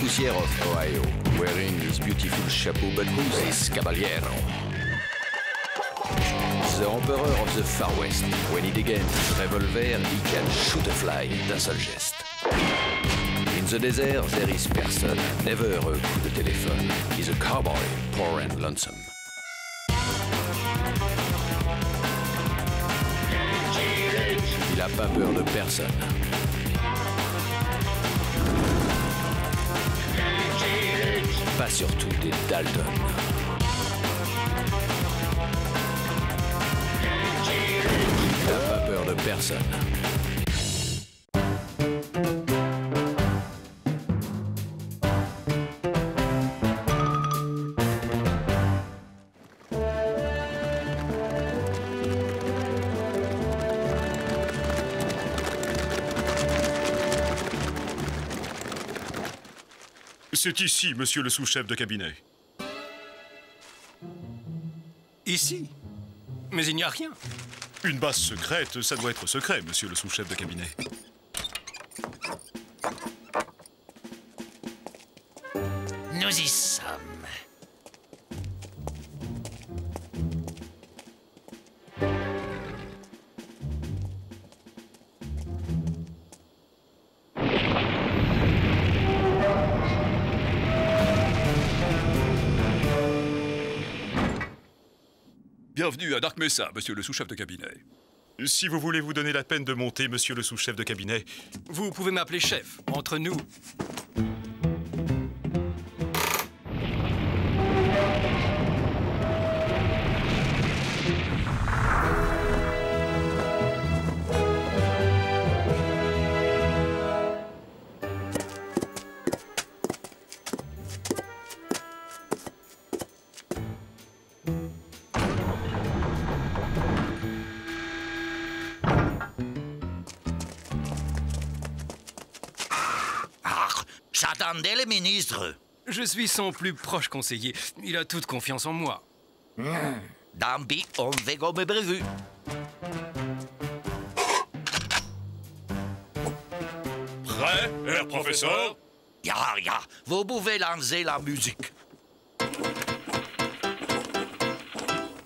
poussière of Ohio, wearing his beautiful chapeau, but who's this caballero? The Emperor of the Far West. When he degains his revolver, he can shoot a fly d'un seul geste. In the desert, there is person, never a coup de téléphone. He's a cowboy, poor and lonesome. Il a pas peur de personne. Pas surtout des Dalton. Il n'a pas peur de personne. C'est ici, monsieur le sous-chef de cabinet. Ici? Mais il n'y a rien. Une base secrète, ça doit être secret, monsieur le sous-chef de cabinet. Nous y sommes. Bienvenue à Dark Mesa, monsieur le sous-chef de cabinet. Si vous voulez vous donner la peine de monter, monsieur le sous-chef de cabinet. Vous pouvez m'appeler chef, entre nous. J'attendais le ministre. Je suis son plus proche conseiller. Il a toute confiance en moi. Dambi, on fait comme prévu. Prêt, Herr Professeur? Ya, vous pouvez lancer la musique.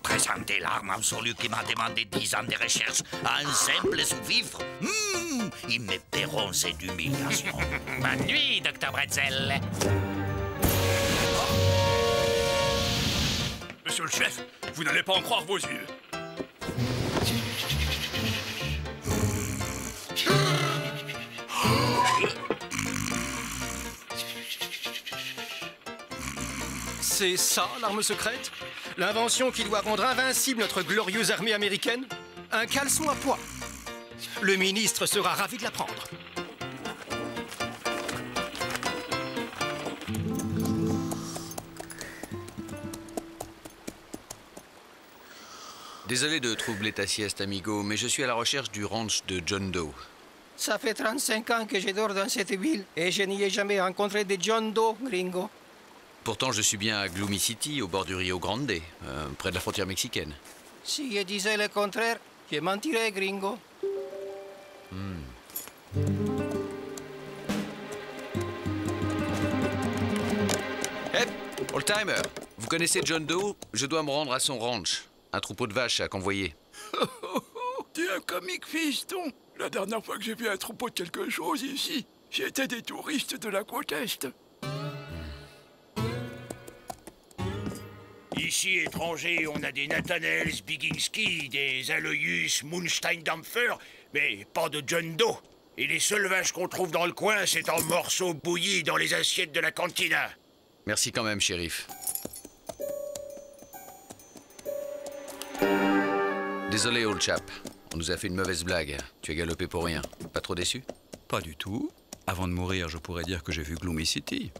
Présentez l'arme absolue qui m'a demandé 10 ans de recherche à un simple sous-fifre. Ils me paieront cette humiliation. Bonne nuit, Dr. Bretzel. Monsieur le chef, vous n'allez pas en croire vos yeux. C'est ça, l'arme secrète? L'invention qui doit rendre invincible notre glorieuse armée américaine? Un caleçon à pois. Le ministre sera ravi de l'apprendre. Désolé de troubler ta sieste, amigo, mais je suis à la recherche du ranch de John Doe. Ça fait 35 ans que je dors dans cette ville et je n'y ai jamais rencontré de John Doe, gringo. Pourtant, je suis bien à Gloomy City, au bord du Rio Grande, près de la frontière mexicaine. Si je disais le contraire, je mentirais, gringo. Hé, old-timer, vous connaissez John Doe? Je dois me rendre à son ranch. Un troupeau de vaches à convoyer. T'es un comique, fiston. La dernière fois que j'ai vu un troupeau de quelque chose ici, j'étais des touristes de la côte Est. Ici, étrangers, on a des Nathanaels Biginski, des Aloysius Munsteindampfer, mais pas de John Doe. Et les seules vaches qu'on trouve dans le coin, c'est en morceaux bouillis dans les assiettes de la cantina. Merci quand même, shérif. Désolé, old chap. On nous a fait une mauvaise blague. Tu as galopé pour rien. Pas trop déçu? Pas du tout. Avant de mourir, je pourrais dire que j'ai vu Gloomy City.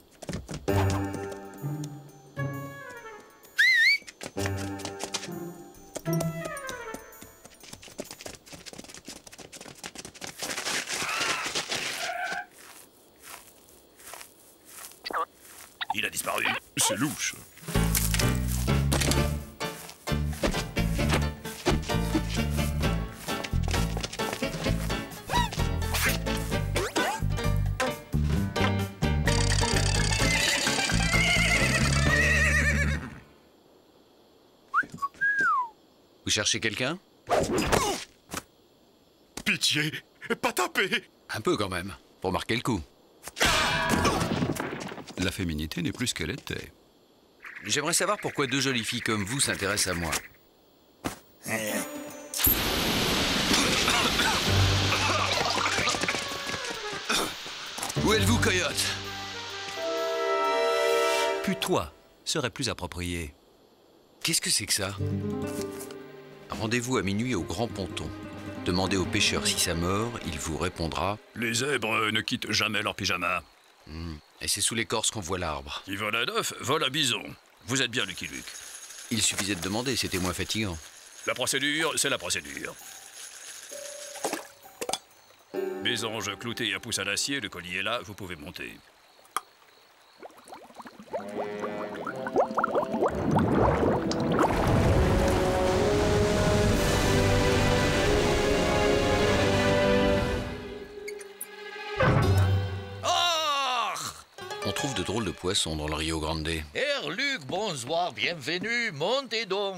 Il a disparu. C'est louche. cherchez quelqu'un? Pitié, pas taper! Un peu quand même, pour marquer le coup. La féminité n'est plus ce qu'elle était. J'aimerais savoir pourquoi deux jolies filles comme vous s'intéressent à moi. Où êtes-vous, coyote? Putois serait plus approprié. Qu'est-ce que c'est que ça? Rendez-vous à minuit au Grand Ponton. Demandez au pêcheur si ça mord, il vous répondra. Les zèbres ne quittent jamais leur pyjama. Et c'est sous l'écorce qu'on voit l'arbre. Qui vole à l'œuf, vole à bison. Vous êtes bien Lucky Luke. Il suffisait de demander, c'était moins fatigant. La procédure, c'est la procédure. Mésange clouté et à pouce à l'acier, le collier est là, vous pouvez monter. On trouve de drôles de poissons dans le Rio Grande. Luc, bonsoir, bienvenue, montez donc.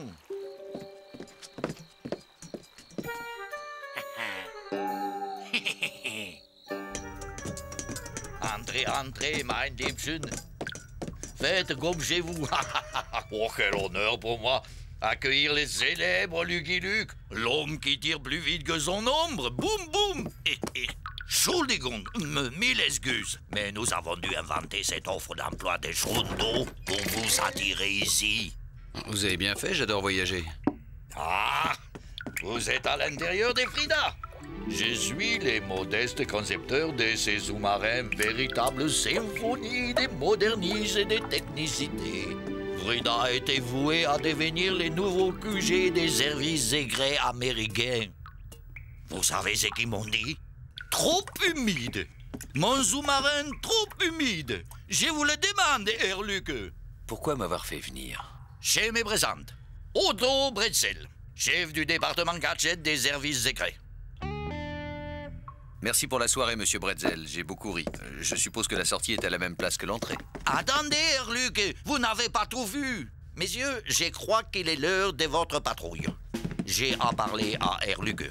Entrez, entrez, mein Liebchen. Faites comme chez vous. Oh, quel honneur pour moi. Accueillir les célèbres Lucky Luke, l'homme qui tire plus vite que son ombre. Boum, boum. Entschuldigung, mille excuses, mais nous avons dû inventer cette offre d'emploi des chaudes d'eau pour vous attirer ici. Vous avez bien fait, j'adore voyager. Ah, vous êtes à l'intérieur des Frida. Je suis le modeste concepteur de ces sous-marins, véritable symphonie des modernismes et des technicités. Frida a été voué à devenir le nouveau QG des services secrets américains. Vous savez ce qu'ils m'ont dit? Trop humide. Mon sous-marin trop humide. Je vous le demande, Luc. Pourquoi m'avoir fait venir? Je me présente. Otto Bretzel, chef du département gadget des services secrets. Merci pour la soirée, monsieur Bretzel. J'ai beaucoup ri. Je suppose que la sortie est à la même place que l'entrée. Attendez, Luc, vous n'avez pas tout vu. Messieurs, je crois qu'il est l'heure de votre patrouille. J'ai à parler à Luc.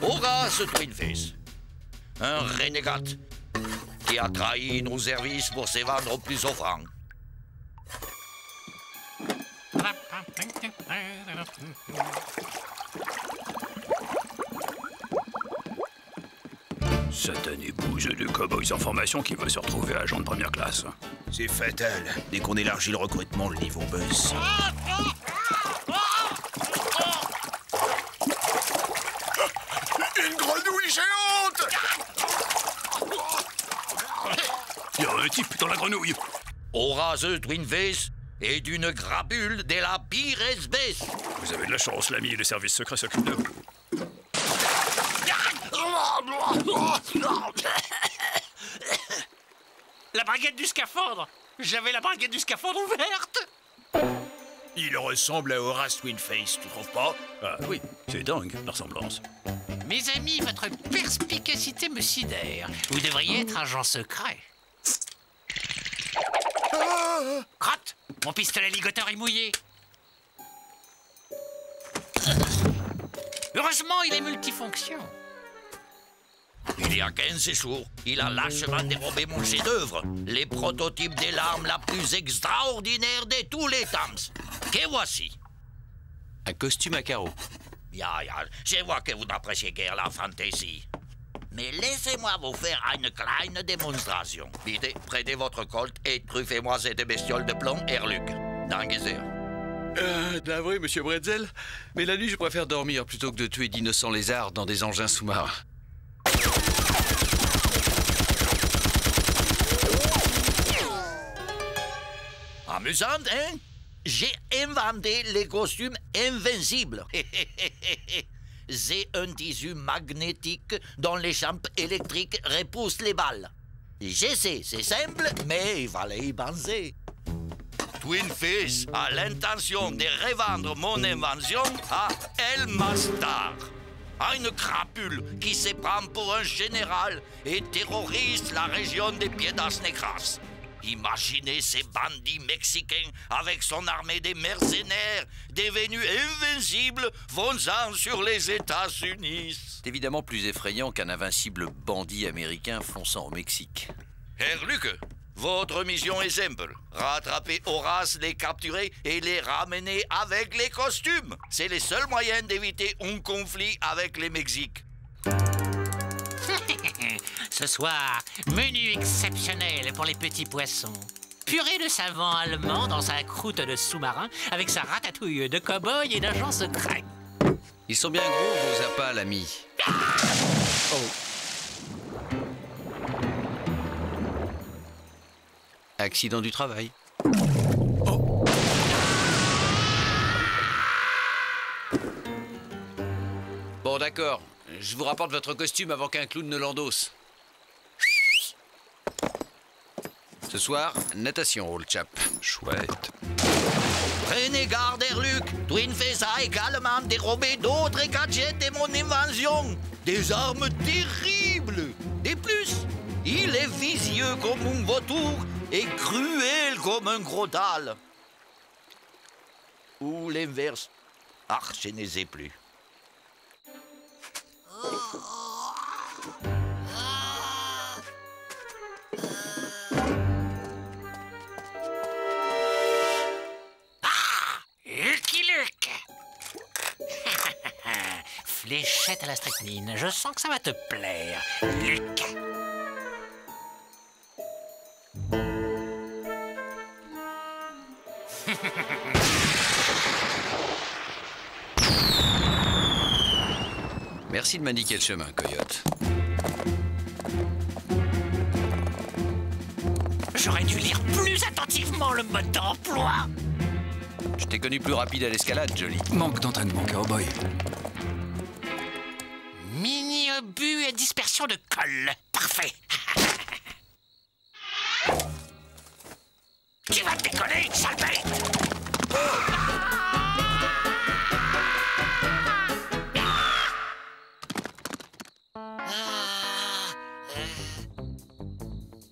Horace Twinface, un renégat qui a trahi nos services pour se vendre au plus offrant. Satané bouge de cow-boys en formation qui veut se retrouver agent de première classe. C'est fatal. Dès qu'on élargit le recrutement, le niveau baisse. Une grenouille géante! Il y a un type dans la grenouille. Horace Twinface est d'une grapule de la pire espèce. Vous avez de la chance, l'ami, le service secret s'occupe de vous. La braguette du scaphandre! J'avais la braguette du scaphandre ouverte! Il ressemble à Horace Twinface, tu trouves pas? Ah oui, c'est dingue, la ressemblance. Mes amis, votre perspicacité me sidère. Vous devriez être agent secret. Crotte! Mon pistolet ligoteur est mouillé. Heureusement, il est multifonction. Il y a 15 jours, il a lâchement dérobé mon chef-d'œuvre, les prototypes des larmes la plus extraordinaire de tous les temps. Que voici. Un costume à carreaux. Je vois que vous n'appréciez guère la fantaisie. Mais laissez-moi vous faire une kleine démonstration. Vite, prenez votre colt et truffez-moi cette bestiole de plomb, Luc. Danke sehr. Navré, monsieur Bretzel, mais la nuit, je préfère dormir plutôt que de tuer d'innocents lézards dans des engins sous-marins. Amusante, hein? J'ai inventé les costumes invincibles. C'est un tissu magnétique dont les champs électriques repoussent les balles. Je sais, c'est simple, mais il fallait y penser. Twin Face a l'intention de revendre mon invention à El Mastar, à une crapule qui se prend pour un général et terrorise la région des Piedras Negras. Imaginez ces bandits mexicains avec son armée de mercenaires devenus invincibles fonçant sur les États-Unis. C'est évidemment plus effrayant qu'un invincible bandit américain fonçant au Mexique. Herr Luke, votre mission est simple. Rattraper Horace, les capturer et les ramener avec les costumes. C'est le seul moyen d'éviter un conflit avec les Mexiques. Ce soir, menu exceptionnel pour les petits poissons. Purée de savon allemand dans sa croûte de sous-marin avec sa ratatouille de cow-boy et d'agent secret. Ils sont bien gros, vos appâts, l'ami. Accident du travail. Bon, d'accord. Je vous rapporte votre costume avant qu'un clown ne l'endosse. Ce soir, natation, old chap. Chouette. Prenez garde, Herluc. Twin Face a également dérobé d'autres gadgets de mon invention. Des armes terribles. Et plus, il est vicieux comme un vautour et cruel comme un gros dalle. Ou l'inverse. Ah, je ne sais plus. Lucky Luke. Fléchette à la strychnine. Je sens que ça va te plaire, Luke. Merci de m'indiquer le chemin, Coyote. J'aurais dû lire plus attentivement le mode d'emploi. Je t'ai connu plus rapide à l'escalade, Jolly. Manque d'entraînement, cowboy. Mini-obus et dispersion de colle. Parfait. Tu vas te décoller, sale bête.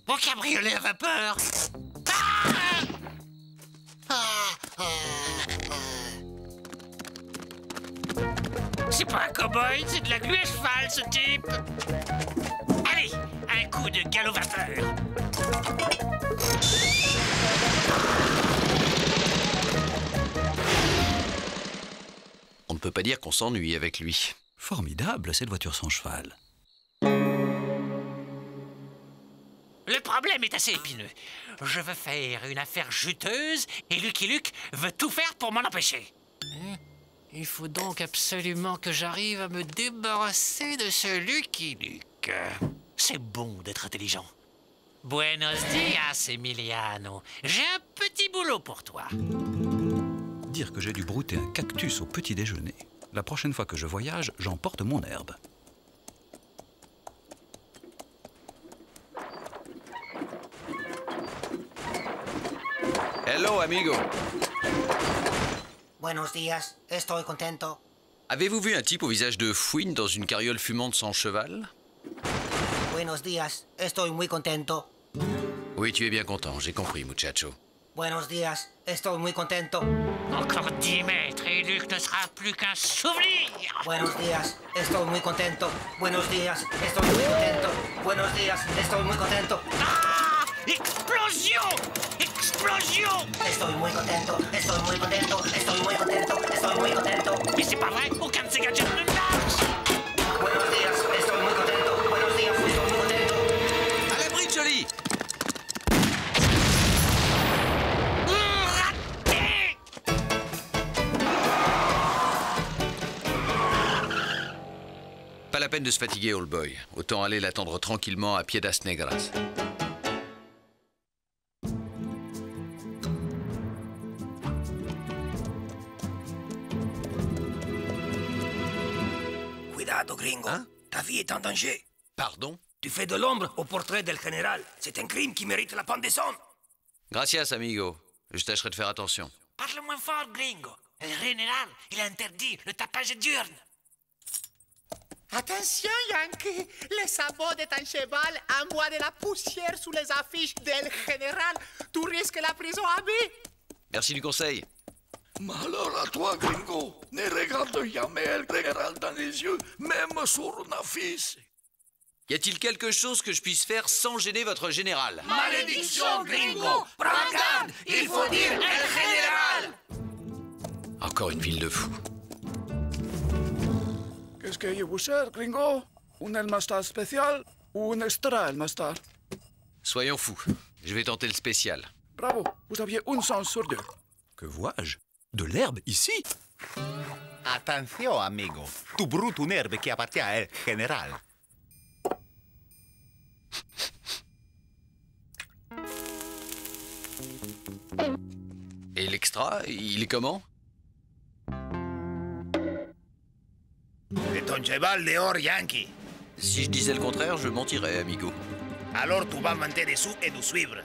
Mon cabriolet à vapeur. C'est pas un cow-boy, c'est de la glu à cheval, ce type. Allez, un coup de galop vapeur. On ne peut pas dire qu'on s'ennuie avec lui. Formidable, cette voiture sans cheval. Le problème est assez épineux. Je veux faire une affaire juteuse et Lucky Luke veut tout faire pour m'en empêcher. Il faut donc absolument que j'arrive à me débarrasser de ce Lucky Luke. C'est bon d'être intelligent. Buenos dias, Emiliano. J'ai un petit boulot pour toi. Dire que j'ai dû brouter un cactus au petit déjeuner. La prochaine fois que je voyage, j'emporte mon herbe. Hello, amigo. Buenos días, estoy contento. Avez-vous vu un type au visage de fouine dans une carriole fumante sans cheval? Buenos días, estoy muy contento. Oui, tu es bien content, j'ai compris, muchacho. Buenos días, estoy muy contento. Encore 10 mètres et Luke ne sera plus qu'un souvenir. Buenos días, estoy muy contento. Buenos días, estoy muy contento. Buenos días, estoy muy contento. Ah! Explosion! Explosion! Estoy muy contento, estoy muy contento, estoy muy contento, estoy muy contento. Mais c'est pas vrai, aucun de ces gadgets ne marche! Buenos días, estoy muy contento. Buenos días, estoy muy contento. À l'abri, Jolly! Raté! Pas la peine de se fatiguer, old boy. Autant aller l'attendre tranquillement à Piedras Negras. Cuidado, gringo. Hein? Ta vie est en danger. Pardon? Tu fais de l'ombre au portrait del général. C'est un crime qui mérite la pendaison. Gracias, amigo. Je tâcherai de faire attention. Parle moins fort, gringo. Le général, il interdit le tapage diurne. Attention, Yankee! Les sabots de ton cheval envoient de la poussière sous les affiches del général. Tu risques la prison à vie. Merci du conseil. Mais alors à toi, gringo, ne regarde jamais le général dans les yeux, même sur une affiche. Y a-t-il quelque chose que je puisse faire sans gêner votre général? Malédiction, gringo! Prends garde! Il faut dire el général! Encore une ville de fous. Qu'est-ce que vous cherchez, gringo? Un El Mastar spécial ou un extra El Mastar? Soyons fous. Je vais tenter le spécial. Bravo, vous aviez une chance sur deux. Que vois-je? De l'herbe ici? Attention, amigo. Tu brutes une herbe qui appartient à el général. Et l'extra, il est comment? Et ton cheval dehors, Yankee. Si je disais le contraire, je mentirais, amigo. Alors tu vas monter dessous et nous suivre.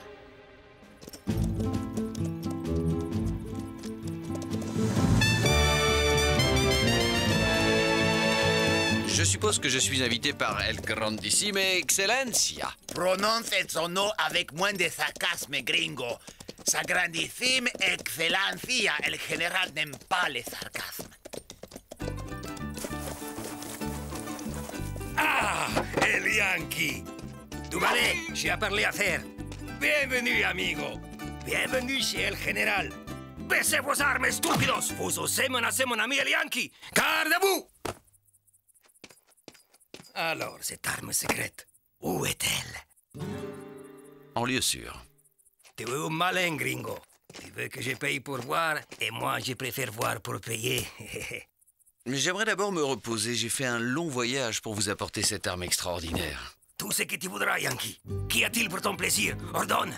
Je suppose que je suis invité par El Grandissime Excellencia. Prononce son nom avec moins de sarcasme, gringo. Sa grandissime excelencia, el général n'aime pas les sarcasmes. Ah, el Yankee. Tu vale, j'ai parlé à faire. Bienvenue, amigo. Bienvenue chez el général. Baissez vos armes, estúpidos. Vous osez menacer mon ami el Yankee. Gardez-vous. Alors, cette arme secrète, où est-elle? En lieu sûr. Tu es un malin, gringo. Tu veux que je paye pour voir, et moi, je préfère voir pour payer. Mais j'aimerais d'abord me reposer. J'ai fait un long voyage pour vous apporter cette arme extraordinaire. Tout ce que tu voudras, Yankee. Qu'y a-t-il pour ton plaisir? Ordonne.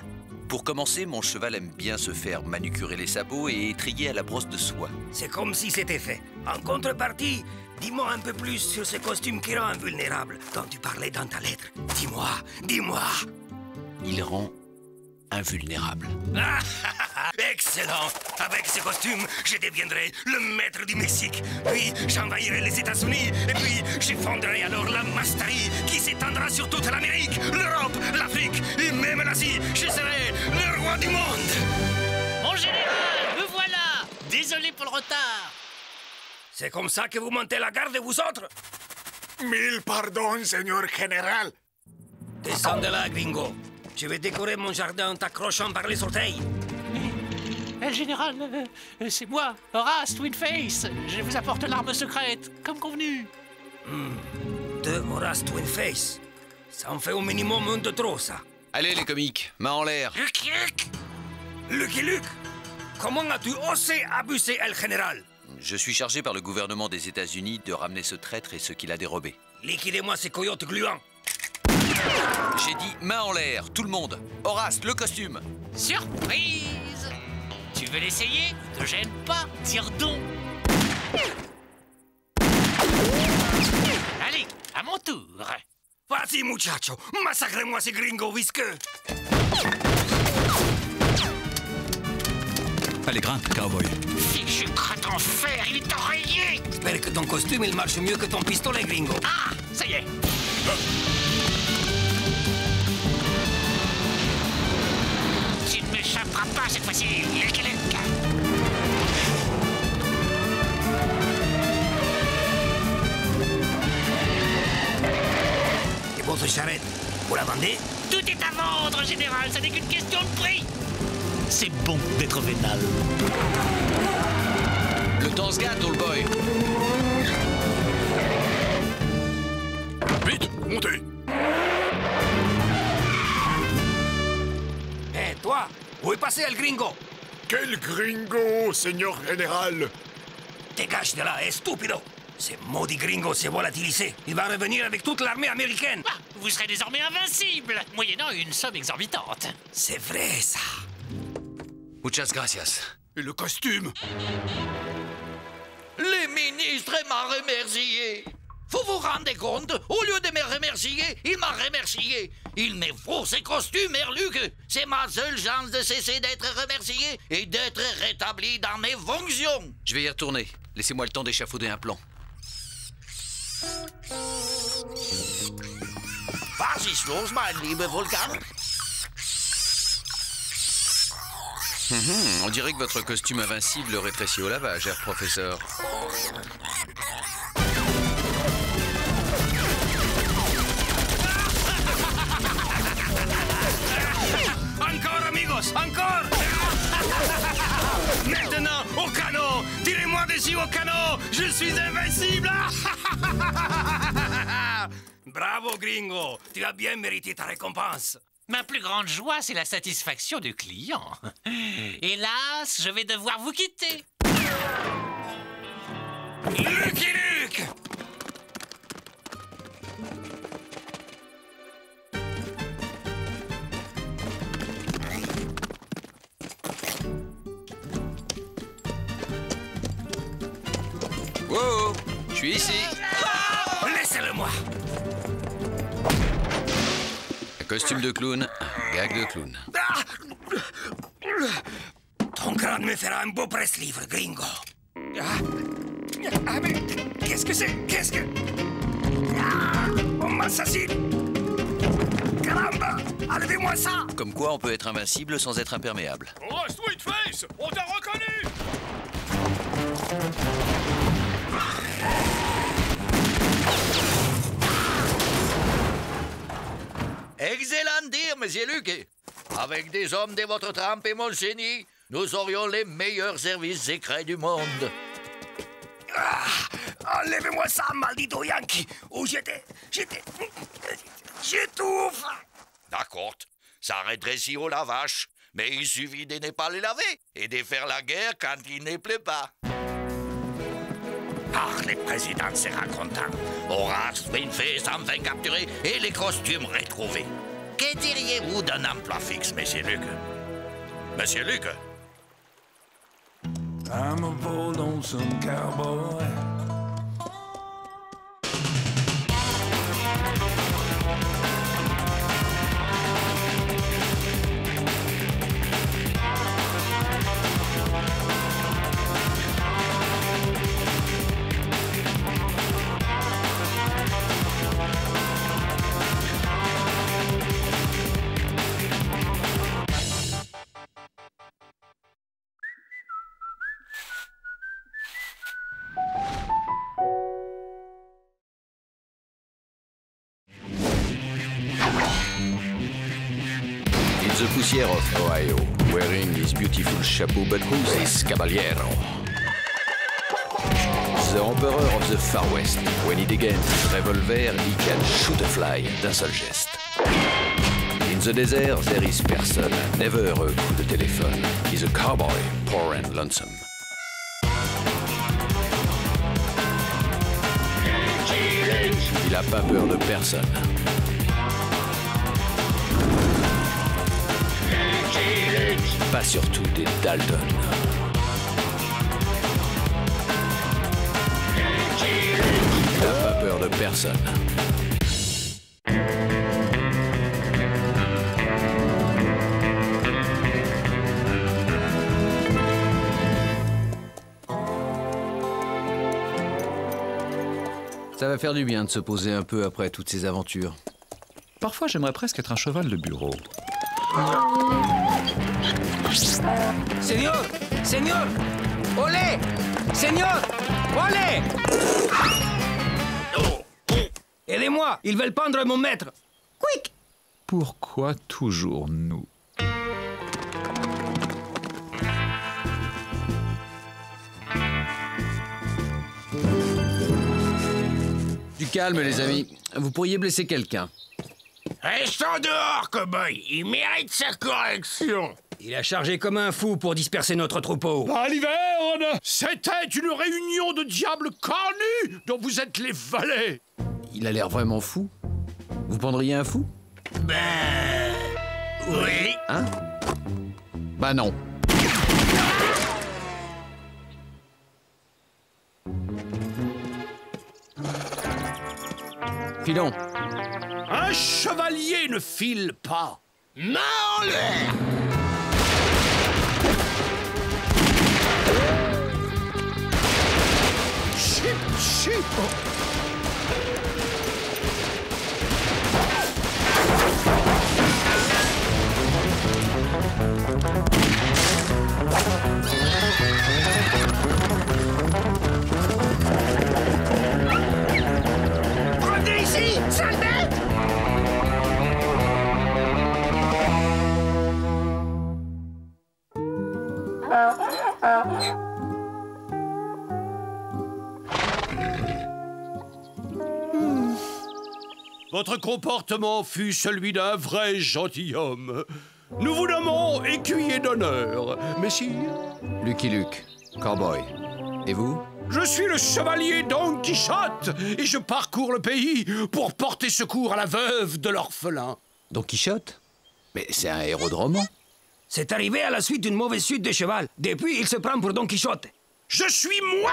Pour commencer, mon cheval aime bien se faire manucurer les sabots et étriller à la brosse de soie. C'est comme si c'était fait. En contrepartie, dis-moi un peu plus sur ce costume qui rend invulnérable dont tu parlais dans ta lettre. Dis-moi, dis-moi. Il rend invulnérable. Ah, excellent. Avec ce costume, je deviendrai le maître du Mexique. Puis, j'envahirai les États-Unis. Et puis, j'effondrerai alors la masterie qui s'étendra sur toute l'Amérique, l'Europe, l'Afrique et même l'Asie. Je serai le roi du monde. Mon général, me voilà. Désolé pour le retard. C'est comme ça que vous montez la garde, vous autres? Mille pardons, señor général. Descends de là, gringo. Je vais décorer mon jardin en t'accrochant par les orteils. Le général, c'est moi, Horace Twinface. Je vous apporte l'arme secrète, comme convenu. De Horace Twinface. Ça en fait au minimum un de trop, ça. Allez, les comiques, main en l'air. Lucky Luke. Lucky Luke, comment as-tu osé abuser el général? Je suis chargé par le gouvernement des États-Unis de ramener ce traître et ce qu'il a dérobé. Liquidez-moi ces coyotes gluants. J'ai dit main en l'air, tout le monde. Horace, le costume. Surprise. Tu veux l'essayer? Ne te gêne pas, tire donc. Allez, à mon tour. Vas-y, muchacho, massacrez-moi ces gringos visqueux. Allez, grimpe, cowboy. Fichu crotte en fer, il est enrayé. J'espère que ton costume, il marche mieux que ton pistolet, gringo. Ah, ça y est. Tu ne m'échapperas pas cette fois-ci, Lucky Luke. Et votre charrette, vous la vendez? Tout est à vendre, général, ça n'est qu'une question de prix. C'est bon d'être vénal. Le temps se gâte, old boy. Vite, montez. Hé, toi, où est passé el gringo? Quel gringo, señor général. Dégage de là, stupido. Ce maudit gringo s'est volatilisé. Il va revenir avec toute l'armée américaine. Ah, vous serez désormais invincible, moyennant une somme exorbitante. C'est vrai, ça. Muchas gracias. Et le costume? Les ministres m'ont remercié. Vous vous rendez compte? Au lieu de me remercier, il m'a remercié. Il me faut ces costumes, Herluc. C'est ma seule chance de cesser d'être remercié et d'être rétabli dans mes fonctions. Je vais y retourner. Laissez-moi le temps d'échafauder un plan. Was ist los, mein lieber Vulcan? On dirait que votre costume invincible rétrécit au lavage, Herr Professeur. Encore, amigos, encore. Maintenant, au canot. Tirez-moi dessus au canot. Je suis invincible. Bravo, gringo. Tu as bien mérité ta récompense. Ma plus grande joie, c'est la satisfaction du client. Hélas, je vais devoir vous quitter. Lucky Luke! Wow, je suis ici. Laissez-le-moi. Un costume de clown, un gag de clown. Ton crâne me fera un beau presse-livre, gringo. Mais qu'est-ce que c'est? Qu'est-ce que... on m'assassine. Caramba, enlevez-moi ça. Comme quoi on peut être invincible sans être imperméable. Oh, Sweetface, on t'a reconnu! Excellent dire, monsieur Luc. Avec des hommes de votre trempe et mon génie, nous aurions les meilleurs services secrets du monde. Enlevez-moi ça, maldito Yankee. Où j'étais... j'étouffe. D'accord, ça rétrécit au lavage, mais il suffit de ne pas les laver et de faire la guerre quand il ne plaît pas. Ah, le président sera content. Horace Sweetface enfin capturé et les costumes retrouvés. Que diriez-vous d'un emploi fixe, monsieur Luc? Monsieur Luc? I'm a bold lonesome cowboy. The Poussière of Ohio, wearing his beautiful chapeau, but who's this caballero? The Emperor of the Far West. When he degains his revolver, he can shoot a fly d'un seul geste. In the desert, there is person, never a coup de téléphone. He's a cowboy, poor and lonesome. Il a pas peur de personne. Pas surtout des Dalton. Il n'a pas peur de personne. Ça va faire du bien de se poser un peu après toutes ces aventures. Parfois, j'aimerais presque être un cheval de bureau. Señor, señor, olé, señor, olé. Aidez-moi, ils veulent pendre mon maître. Quick. Pourquoi toujours nous? Du calme, les amis. Vous pourriez blesser quelqu'un. Restons dehors, cow-boy. Il mérite sa correction. Il a chargé comme un fou pour disperser notre troupeau. Baliverne, c'était une réunion de diables cornus dont vous êtes les valets. Il a l'air vraiment fou. Vous prendriez un fou? Oui. Hein? Bah non. Filons. Un chevalier ne file pas. Main en l'air. Chip, chip. Revenez ici, sale bête! Votre comportement fut celui d'un vrai gentilhomme. Nous vous nommons écuyer d'honneur, messire. Lucky Luke, cowboy. Et vous? Je suis le chevalier Don Quichotte et je parcours le pays pour porter secours à la veuve de l'orphelin. Don Quichotte? Mais c'est un héros de roman. C'est arrivé à la suite d'une mauvaise chute de cheval. Depuis, il se prend pour Don Quichotte. Je suis moi!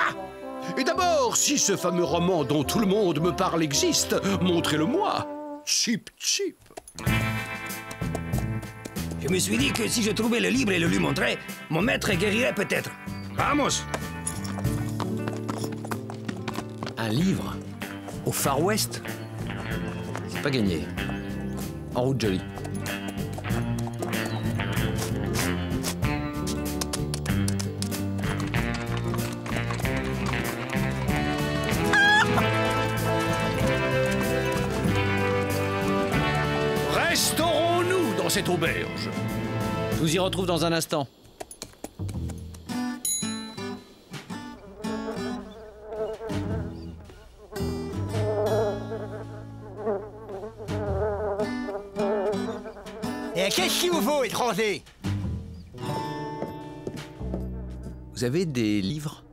Et d'abord, si ce fameux roman dont tout le monde me parle existe, montrez-le-moi. Chip, chip. Je me suis dit que si je trouvais le livre et le lui montrais, mon maître guérirait peut-être. Vamos! Un livre? Au Far West? C'est pas gagné. En route, Jolie. Resterons-nous dans cette auberge? Je vous y retrouve dans un instant. Et qu'est-ce qu'il vous faut, étranger? Vous avez des livres?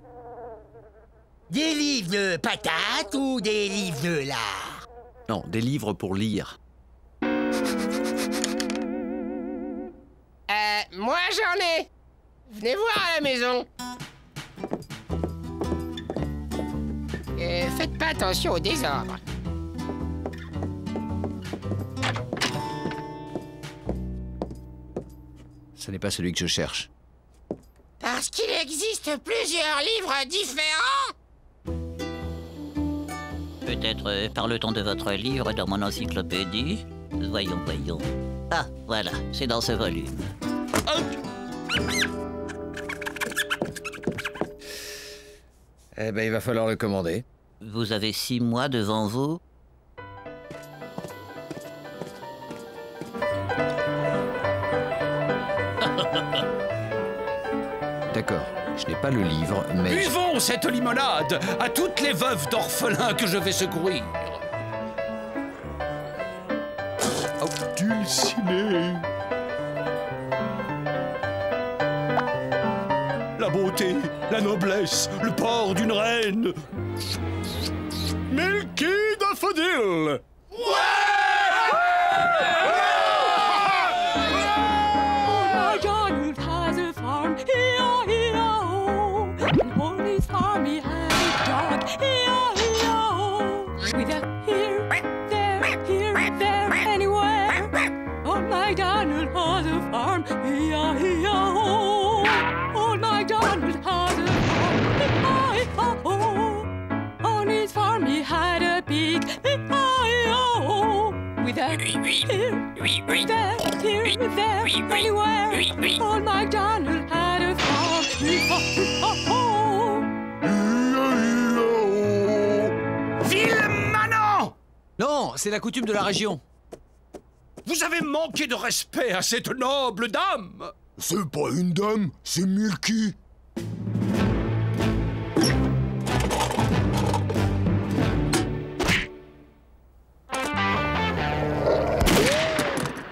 Des livres de patates ou des livres de lard? Non, des livres pour lire. Moi j'en ai. Venez voir à la maison. Faites pas attention au désordre. Ce n'est pas celui que je cherche. Parce qu'il existe plusieurs livres différents. Peut-être parle-t-on de votre livre dans mon encyclopédie? Voyons, voyons. Ah, voilà, c'est dans ce volume. Eh ben, il va falloir le commander. Vous avez 6 mois devant vous. D'accord, je n'ai pas le livre, mais... Buvons cette limonade à toutes les veuves d'orphelins que je vais secourir. Oh, dulciné. La beauté, la noblesse, le port d'une reine. Milky Daffodil. Non, c'est la coutume de la région. Vous avez manqué de respect à cette noble dame. C'est pas une dame, c'est Milky.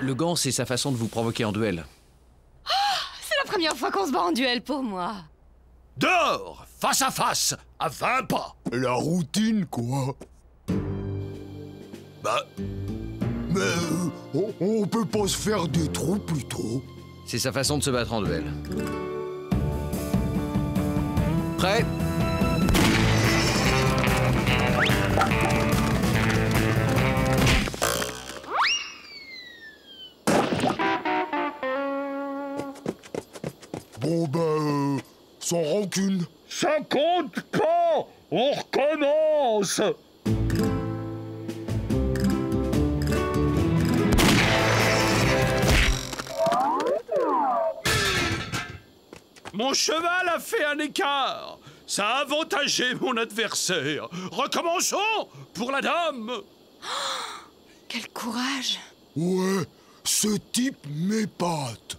Le gant, c'est sa façon de vous provoquer en duel. Oh, c'est la première fois qu'on se bat en duel pour moi. Dehors, face à 20 pas. La routine, quoi. Bah... Mais on peut pas se faire des trous plutôt. C'est sa façon de se battre en duel. Prêt? Bon ben, sans rancune. Ça compte pas. On recommence. Mon cheval a fait un écart. Ça a avantagé mon adversaire. Recommençons pour la dame. Quel courage! Ouais, ce type m'épate.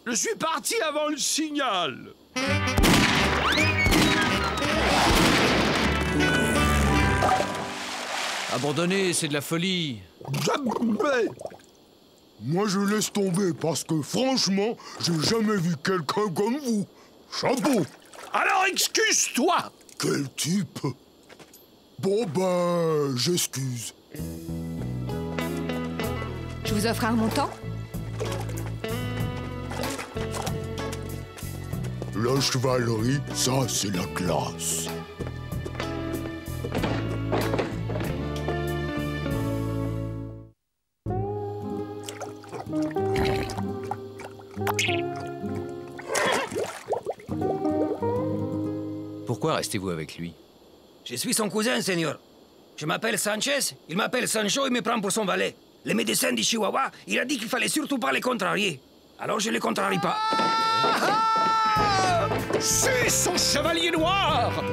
Je suis parti avant le signal. Abandonner, c'est de la folie. Jamais. Moi, je laisse tomber parce que, franchement, j'ai jamais vu quelqu'un comme vous. Chapeau. Alors, excuse-toi. Quel type. Bon, ben, j'excuse. Je vous offre un montant? La chevalerie, ça, c'est la classe. Pourquoi restez-vous avec lui? Je suis son cousin, seigneur. Je m'appelle Sanchez, il m'appelle Sancho et me prend pour son valet. Le médecin du Chihuahua, il a dit qu'il fallait surtout pas les contrarier. Alors je les contrarie pas. C'est son chevalier noir.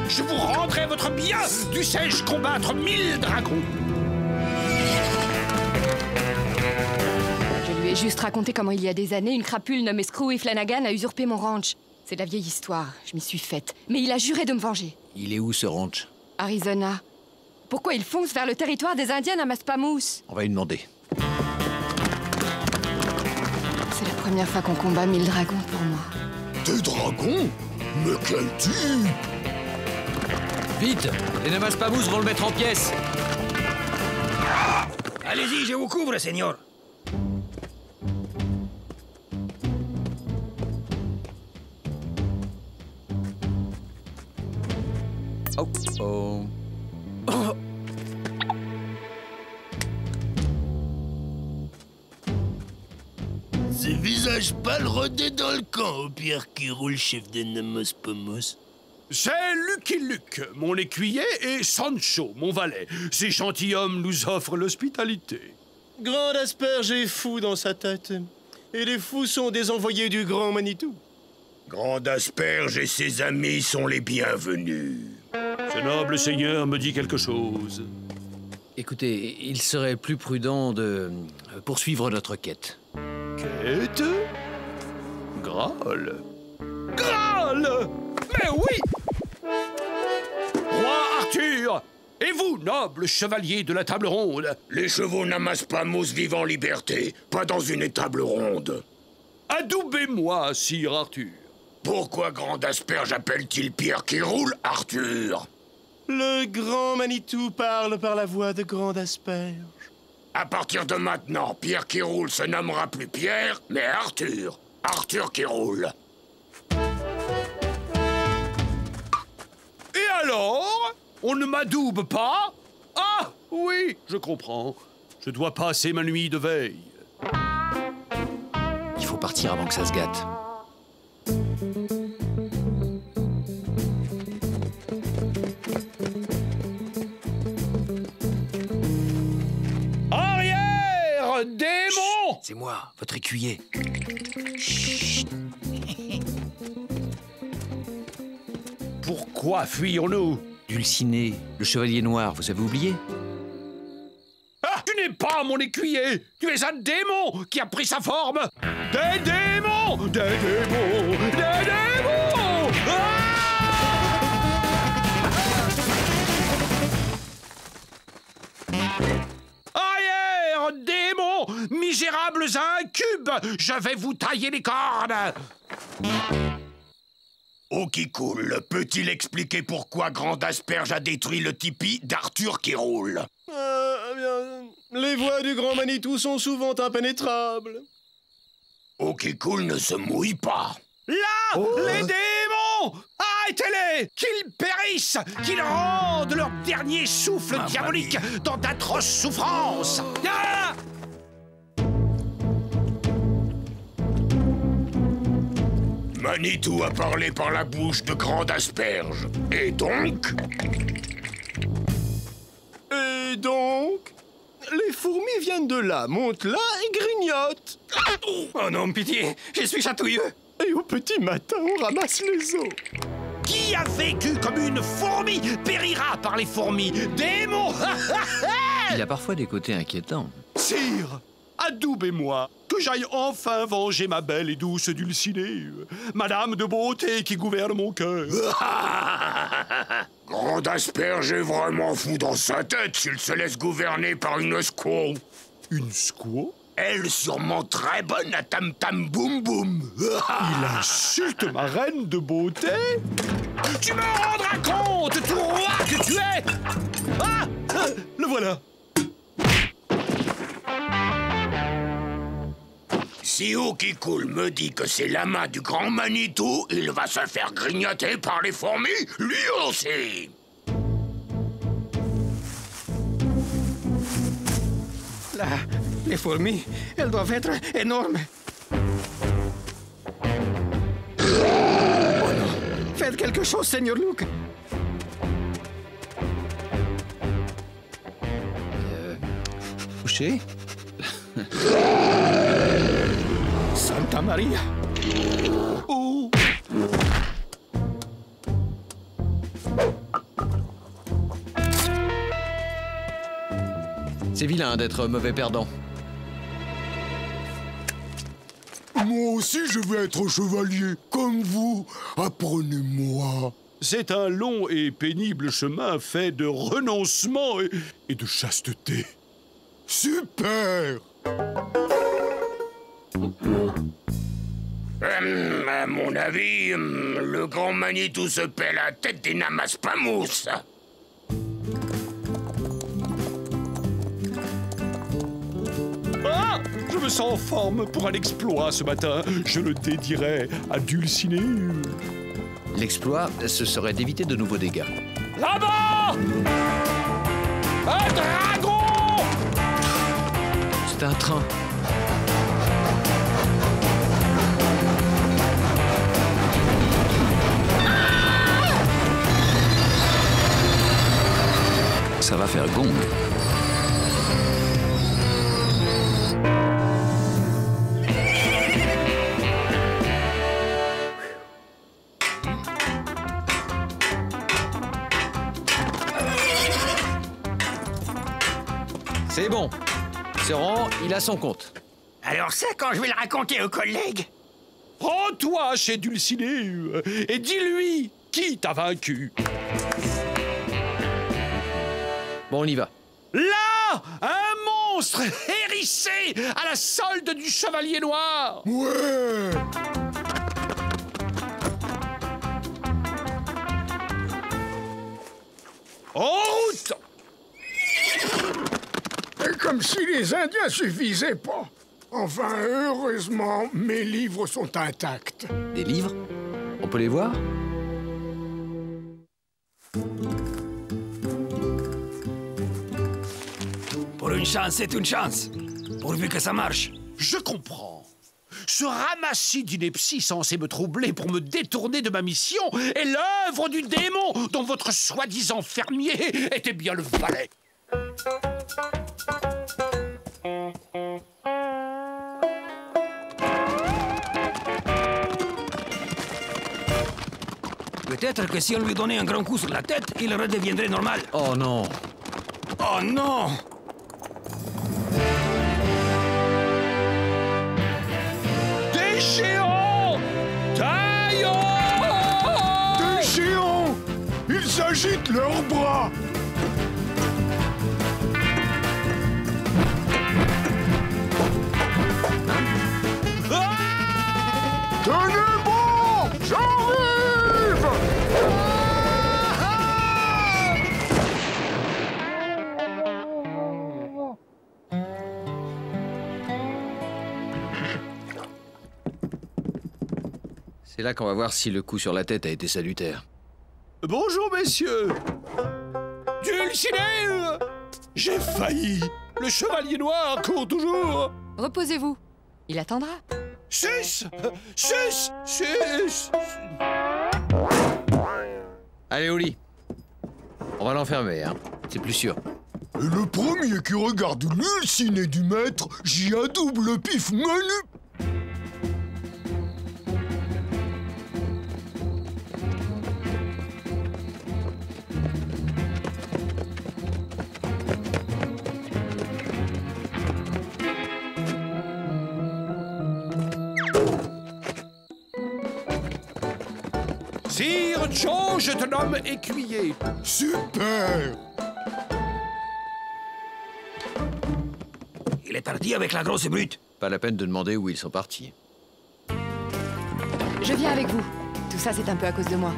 Je vous rendrai votre bien. Dussé-je combattre 1000 dragons? Je lui ai juste raconté comment il y a des années, une crapule nommée Screwy Flanagan a usurpé mon ranch. C'est de la vieille histoire, je m'y suis faite. Mais il a juré de me venger. Il est où, ce ranch? Arizona. Pourquoi il fonce vers le territoire des Indiens à Maspamous? On va lui demander. C'est la première fois qu'on combat 1000 dragons pour moi. Des dragons? Mais quel type! Vite! Les Namaspamous vont le mettre en pièces! Allez-y, je vous couvre, seigneur. Oh, oh. Oh. Ce visage pâle rôdait dans le camp, au Pierre qui roule, chef de Namaspamous. C'est Lucky Luke, mon écuyer, et Sancho, mon valet. Ces gentilshommes nous offrent l'hospitalité. Grand Asperge est fou dans sa tête. Et les fous sont des envoyés du Grand Manitou. Grand Asperge et ses amis sont les bienvenus. Ce noble seigneur me dit quelque chose. Écoutez, il serait plus prudent de poursuivre notre quête. Quête? Graal? Graal! Mais oui! Roi Arthur! Et vous, noble chevalier de la table ronde? Les chevaux Namaspamous vivent en liberté, pas dans une étable ronde. Adoubez-moi, sire Arthur. Pourquoi Grand Asperge appelle-t-il Pierre qui roule, Arthur? Le Grand Manitou parle par la voix de Grand Asperge. À partir de maintenant, Pierre qui roule se nommera plus Pierre, mais Arthur. Arthur qui roule. Et alors? On ne m'adoube pas? Ah, oui, je comprends. Je dois passer ma nuit de veille. Il faut partir avant que ça se gâte. Arrière, démon! C'est moi, votre écuyer. Chut. Pourquoi fuyons-nous? Dulciné, le chevalier noir, vous avez oublié? Ah, tu n'es pas mon écuyer! Tu es un démon qui a pris sa forme! Des démons! Des démons! Des démons! Arrière, démons! Misérables incubes! Je vais vous tailler les cornes! Eau qui coule, peut-il expliquer pourquoi Grand Asperge a détruit le tipi d'Arthur qui roule? Les voix du Grand Manitou sont souvent impénétrables. Eau qui coule ne se mouille pas. Là, les démons! Arrêtez-les! tuer, qu'ils périssent, qu'ils rendent leur dernier souffle diabolique dans d'atroces souffrances. Ah! Manitou a parlé par la bouche de Grande Asperge. Et donc? Et donc? Les fourmis viennent de là, montent là et grignotent. Oh non, pitié, je suis chatouilleux. Et au petit matin, on ramasse les os. Qui a vécu comme une fourmi périra par les fourmis. Démon. Il a parfois des côtés inquiétants. Sire, adoubez-moi, que j'aille enfin venger ma belle et douce Dulcinée, Madame de beauté qui gouverne mon cœur. Grande Asperge est vraiment fou dans sa tête s'il se laisse gouverner par une squaw. Une squaw? Elle sûrement très bonne à tam-tam boum boum. Il insulte ma reine de beauté? Tu me rendras compte, tout roi que tu es! Ah! Le voilà! Si eau qui coule me dit que c'est la main du grand Manitou, il va se faire grignoter par les fourmis, lui aussi. Là, les fourmis, elles doivent être énormes. Oh non! Faites quelque chose, Seigneur Luke. Couché? Santa Maria. Oh! C'est vilain d'être mauvais perdant. Moi aussi, je veux être chevalier, comme vous. Apprenez-moi. C'est un long et pénible chemin fait de renoncement et de chasteté. Super! À mon avis, le grand Manitou se paie la tête des Namaspamous. Ah! Je me sens en forme pour un exploit ce matin. Je le dédierai à Dulcinée. L'exploit, ce serait d'éviter de nouveaux dégâts. Là-bas! Un dragon! C'est un train. Ça va faire gong. C'est bon. Seran, il a son compte. Alors ça, quand je vais le raconter aux collègues? Rends-toi chez Dulcinée et dis-lui qui t'a vaincu. Bon, on y va. Là, un monstre hérissé à la solde du Chevalier Noir. Ouais! En route! Comme si les Indiens suffisaient pas. Enfin, heureusement, mes livres sont intacts. Des livres? On peut les voir? Pour une chance, c'est une chance. Pourvu que ça marche. Je comprends. Ce ramassis d'inepties censé me troubler pour me détourner de ma mission est l'œuvre du démon dont votre soi-disant fermier était bien le valet. Peut-être que si on lui donnait un grand coup sur la tête, il redeviendrait normal. Oh non! Oh non! Des géants! Taillons! Des géants! Ils agitent leurs bras! Tenez bon! J'arrive! C'est là qu'on va voir si le coup sur la tête a été salutaire. Bonjour, messieurs. Dulcinée! J'ai failli. Le chevalier noir court toujours. Reposez-vous. Il attendra. Sus! Sus! Sus! Allez, au lit. On va l'enfermer, hein. C'est plus sûr. Et le premier qui regarde l'ulciné du maître, j'y adoube le pif menu. Sire Joe, je te nomme écuyer. Super! Il est parti avec la grosse brute. Pas la peine de demander où ils sont partis. Je viens avec vous. Tout ça, c'est un peu à cause de moi.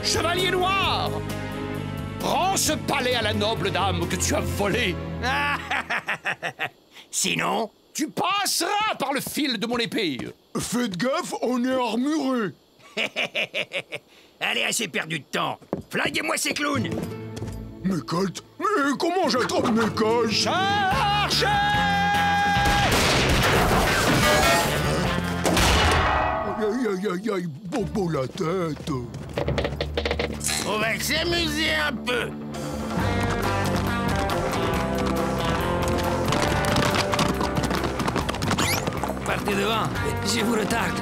Chevalier noir! Rends ce palais à la noble dame que tu as volé. Sinon, tu passeras par le fil de mon épée. Faites gaffe, on est armuré. Allez, assez perdu de temps. Flinguez-moi ces clowns. Mais Colt, mais comment j'attrape mes coches? Chargez! Aïe, aïe, aïe, aïe, bobo la tête. on va s'amuser un peu. Partez devant, je vous retarde.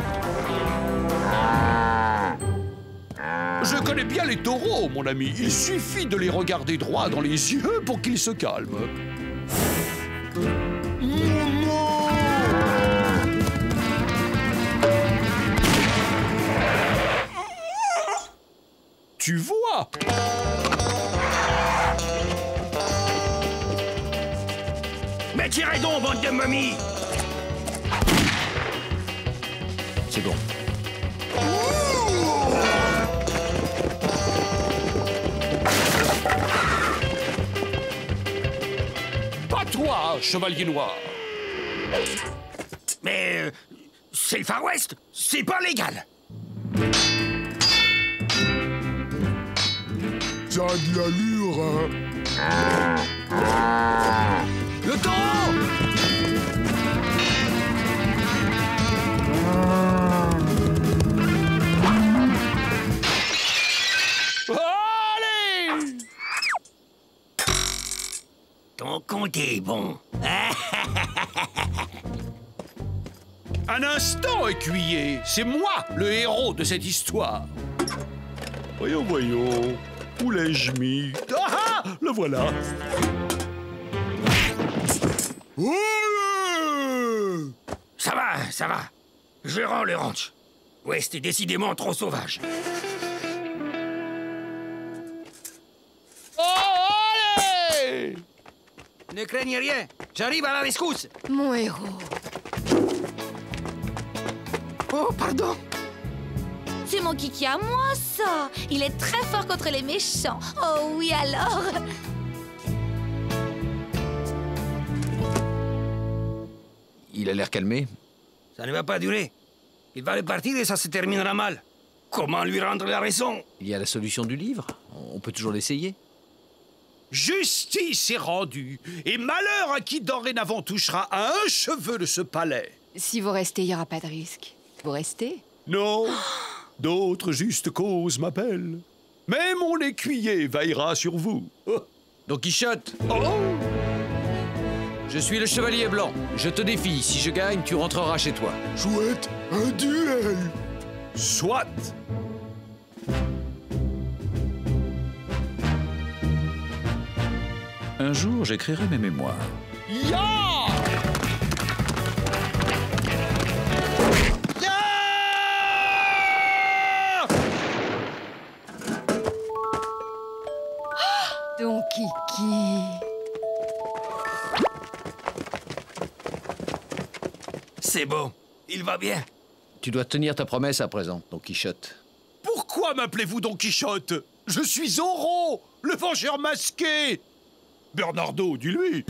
Je connais bien les taureaux, mon ami. Il suffit de les regarder droit dans les yeux pour qu'ils se calment. Tu vois? Mais tirez donc, bande de momies! C'est bon. Pas toi, chevalier noir. Mais c'est le Far West, c'est pas légal. Ça a de l'allure, hein. Le taureau! Allez! Ton compte est bon. Un instant, écuyer. C'est moi, le héros de cette histoire. Voyons, voyons. Où l'ai-je mis? Ah! Le voilà. Ça va, ça va. Je rends le ranch. West est décidément trop sauvage. Oh, allez! Ne craignez rien, j'arrive à la rescousse. Mon héros. Oh, pardon. C'est mon kiki à moi, ça. Il est très fort contre les méchants. Oh oui, alors. Il a l'air calmé. Ça ne va pas durer. Il va repartir et ça se terminera mal. Comment lui rendre la raison? Il y a la solution du livre. On peut toujours l'essayer. Justice est rendue, et malheur à qui dorénavant touchera à un cheveu de ce palais. Si vous restez, il n'y aura pas de risque. Vous restez? Non, d'autres justes causes m'appellent. Mais mon écuyer veillera sur vous. Oh. Don Quichotte. Oh. Je suis le chevalier blanc. Je te défie. Si je gagne, tu rentreras chez toi. Chouette, un duel. Soit. Un jour, j'écrirai mes mémoires. Ya! Ya! Don Kiki. C'est bon, il va bien. Tu dois tenir ta promesse à présent, Don Quichotte. Pourquoi m'appelez-vous Don Quichotte? Je suis Zorro, le vengeur masqué. Bernardo, dis-lui.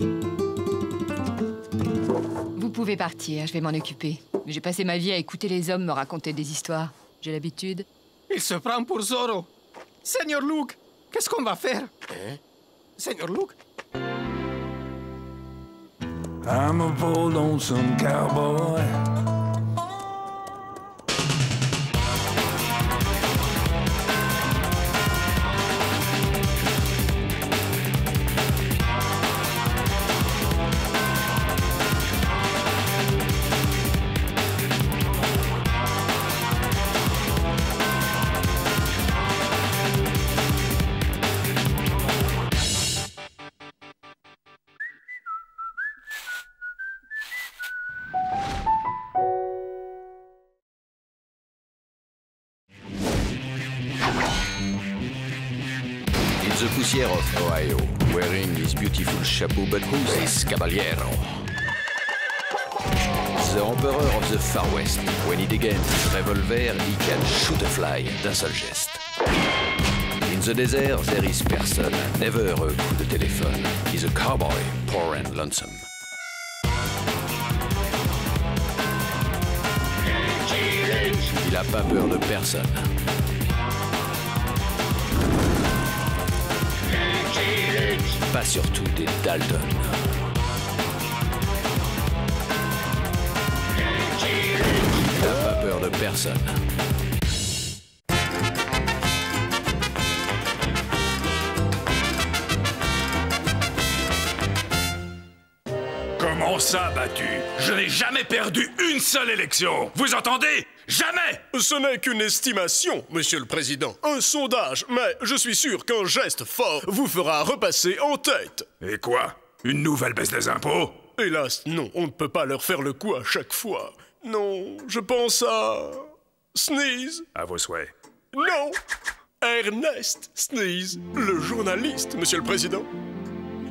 Vous pouvez partir, je vais m'en occuper. J'ai passé ma vie à écouter les hommes me raconter des histoires. J'ai l'habitude. Il se prend pour Zorro. Seigneur Luke, qu'est-ce qu'on va faire? Seigneur Luke? I'm a poor lonesome cowboy. The Poussière of Ohio, wearing his beautiful chapeau, but who's this caballero? The Emperor of the Far West. When he degains his revolver, he can shoot a fly d'un seul geste. In the desert, there is person, never a coup de téléphone. He's a cowboy, poor and lonesome. Il a pas peur de personne. Pas surtout des Dalton. Il n'a pas peur de personne. Comment ça, battu? Je n'ai jamais perdu une seule élection. Vous entendez? Jamais! Ce n'est qu'une estimation, Monsieur le Président. Un sondage, mais je suis sûr qu'un geste fort vous fera repasser en tête. Et quoi? Une nouvelle baisse des impôts? Hélas, non, on ne peut pas leur faire le coup à chaque fois. Non, je pense à... Sneeze. À vos souhaits. Non! Ernest Sneeze, le journaliste, Monsieur le Président.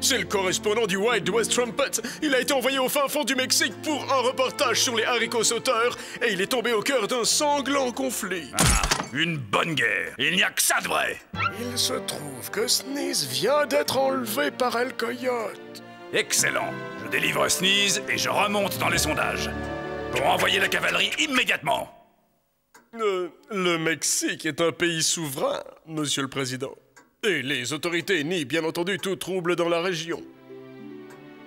C'est le correspondant du Wild West Trumpet. Il a été envoyé au fin fond du Mexique pour un reportage sur les haricots sauteurs et il est tombé au cœur d'un sanglant conflit. Ah, une bonne guerre. Il n'y a que ça de vrai. Il se trouve que Sneeze vient d'être enlevé par El Coyote. Excellent. Je délivre Sneeze et je remonte dans les sondages. Pour envoyer la cavalerie immédiatement. Le Mexique est un pays souverain, Monsieur le Président. Et les autorités nient bien entendu tout trouble dans la région.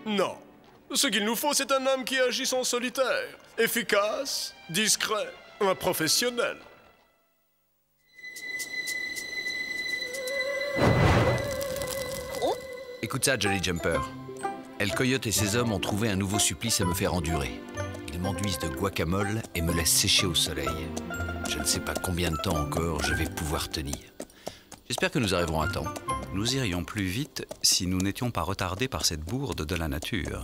Non. Ce qu'il nous faut, c'est un homme qui agisse en solitaire. Efficace, discret, un professionnel. Écoute ça, Jolly Jumper. El Coyote et ses hommes ont trouvé un nouveau supplice à me faire endurer. Ils m'enduisent de guacamole et me laissent sécher au soleil. Je ne sais pas combien de temps encore je vais pouvoir tenir. J'espère que nous arriverons à temps. Nous irions plus vite si nous n'étions pas retardés par cette bourde de la nature.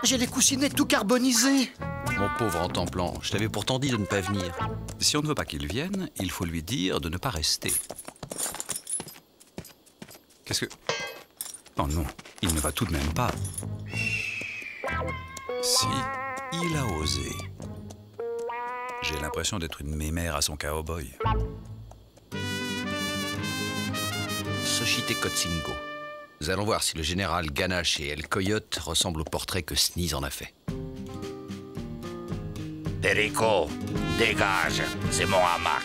J'ai les coussinets tout carbonisés. Mon pauvre entemplant, je t'avais pourtant dit de ne pas venir. Si on ne veut pas qu'il vienne, il faut lui dire de ne pas rester. Qu'est-ce que... Oh non, il ne va tout de même pas. Si, il a osé. J'ai l'impression d'être une mémère à son cowboy. Xochitl Cotzingo. Nous allons voir si le général Ganache et El Coyote ressemblent au portrait que Sneeze en a fait. Perico, dégage, c'est mon hamac.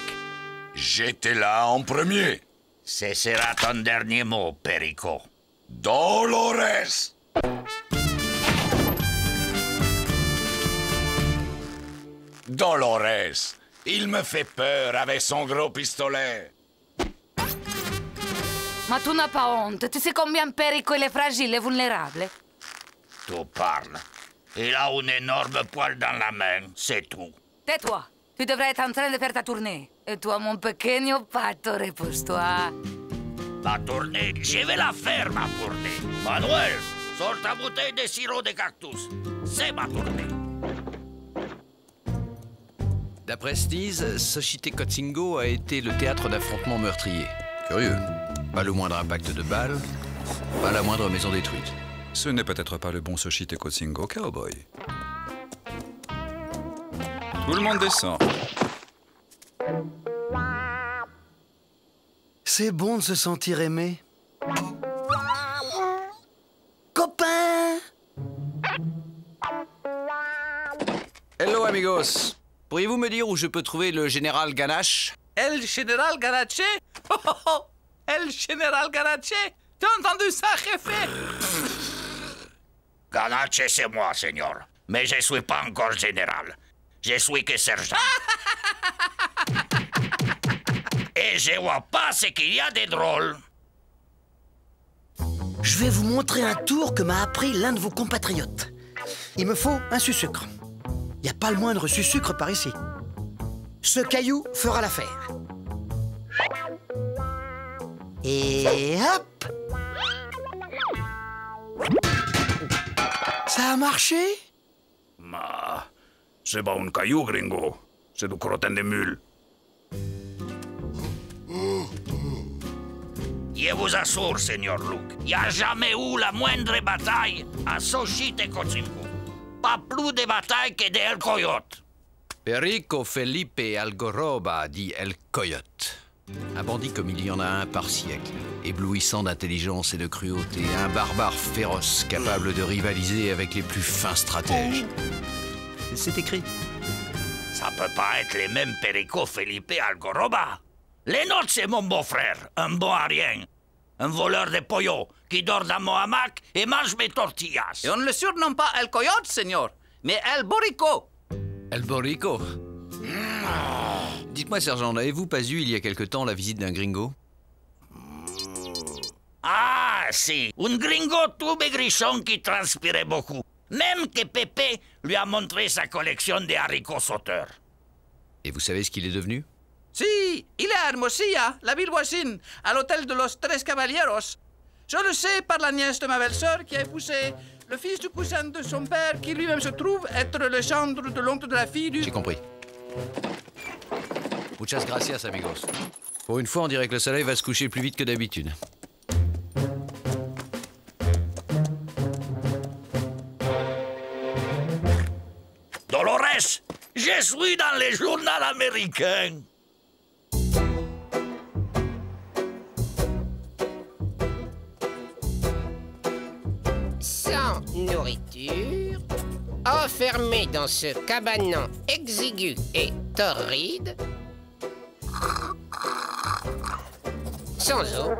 J'étais là en premier. Ce sera ton dernier mot, Perico. Dolores! Dolores, il me fait peur avec son gros pistolet. Ma tu n'as pas honte. Tu sais combien Perico il est fragile et vulnérable? Tu parles. Il a un énorme poil dans la main, c'est tout. Tais-toi. Tu devrais être en train de faire ta tournée. Et toi, mon pequeño pato, repose-toi. Ma tournée, je vais la faire, ma tournée. Manuel, sors ta bouteille de sirop de cactus. C'est ma tournée. D'après Sneeze, Xochitl Cotzingo a été le théâtre d'affrontements meurtriers. Curieux. Pas le moindre impact de balles, pas la moindre maison détruite. Ce n'est peut-être pas le bon Xochitl Cotzingo cowboy. Tout le monde descend. C'est bon de se sentir aimé. Copain! Hello, Allô, amigos. Pourriez-vous me dire où je peux trouver le général Ganache? El général Ganache? Oh, oh, oh. El général Ganache? T'as entendu ça, jefe? Ganache, c'est moi, señor. Mais je suis pas encore général. Je suis que sergent. Et je vois pas ce qu'il y a de drôle. Je vais vous montrer un tour que m'a appris l'un de vos compatriotes. Il me faut un sucre. Il n'y a pas le moindre sucre par ici. Ce caillou fera l'affaire. Et hop! Ça a marché? Ma, c'est pas un caillou, gringo. C'est du crottin de mule. Je vous assure, señor Luke, il n'y a jamais eu la moindre bataille à Xochitecolcingo. Pas plus de batailles que d'El Coyote. Perico Felipe Algoroba, dit El Coyote. Un bandit comme il y en a un par siècle, éblouissant d'intelligence et de cruauté, un barbare féroce capable de rivaliser avec les plus fins stratèges. C'est écrit. Ça peut pas être les mêmes Perico Felipe Algoroba. Les nôtres, c'est mon beau-frère, un bon à rien. Un voleur de pollo qui dort dans mon hamac et mange mes tortillas. Et on ne le surnomme pas El Coyote, señor, mais El Borico. El Borico. Dites-moi, sergent, n'avez-vous pas eu il y a quelque temps la visite d'un gringo? Ah, si, un gringo tout maigrichon qui transpirait beaucoup. Même que Pépé lui a montré sa collection de haricots sauteurs. Et vous savez ce qu'il est devenu? Si, il est à Hermosilla, la ville voisine, à l'hôtel de los Tres Caballeros. Je le sais par la nièce de ma belle-sœur qui a épousé le fils du cousin de son père, qui lui-même se trouve être le gendre de l'oncle de la fille du... J'ai compris. Muchas gracias, amigos. Pour une fois, on dirait que le soleil va se coucher plus vite que d'habitude. Dolores, je suis dans les journaux américains. Sans nourriture, enfermé dans ce cabanon exigu et torride, sans eau,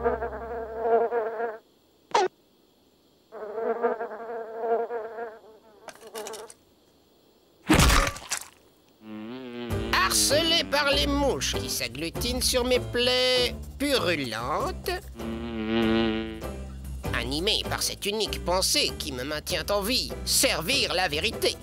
harcelé par les mouches qui s'agglutinent sur mes plaies purulentes, animé par cette unique pensée qui me maintient en vie, servir la vérité.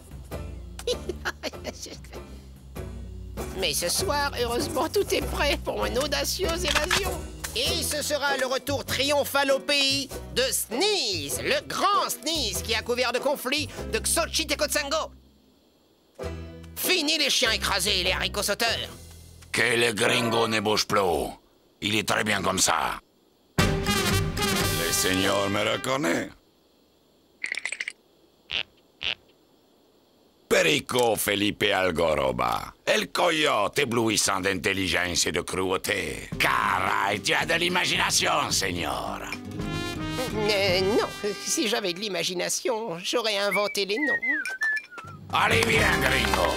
Mais ce soir, heureusement, tout est prêt pour une audacieuse évasion. Et ce sera le retour triomphal au pays de Sneeze, le grand Sneeze qui a couvert de conflits de Xochitecolcingo. Fini les chiens écrasés et les haricots sauteurs. Que le gringo ne bouge plus. Il est très bien comme ça. Le Seigneur me reconnaît. Perico Felipe Algoroba, El Coyote éblouissant d'intelligence et de cruauté. Caray, tu as de l'imagination, Seigneur. Non, si j'avais de l'imagination, j'aurais inventé les noms. Allez bien, gringo.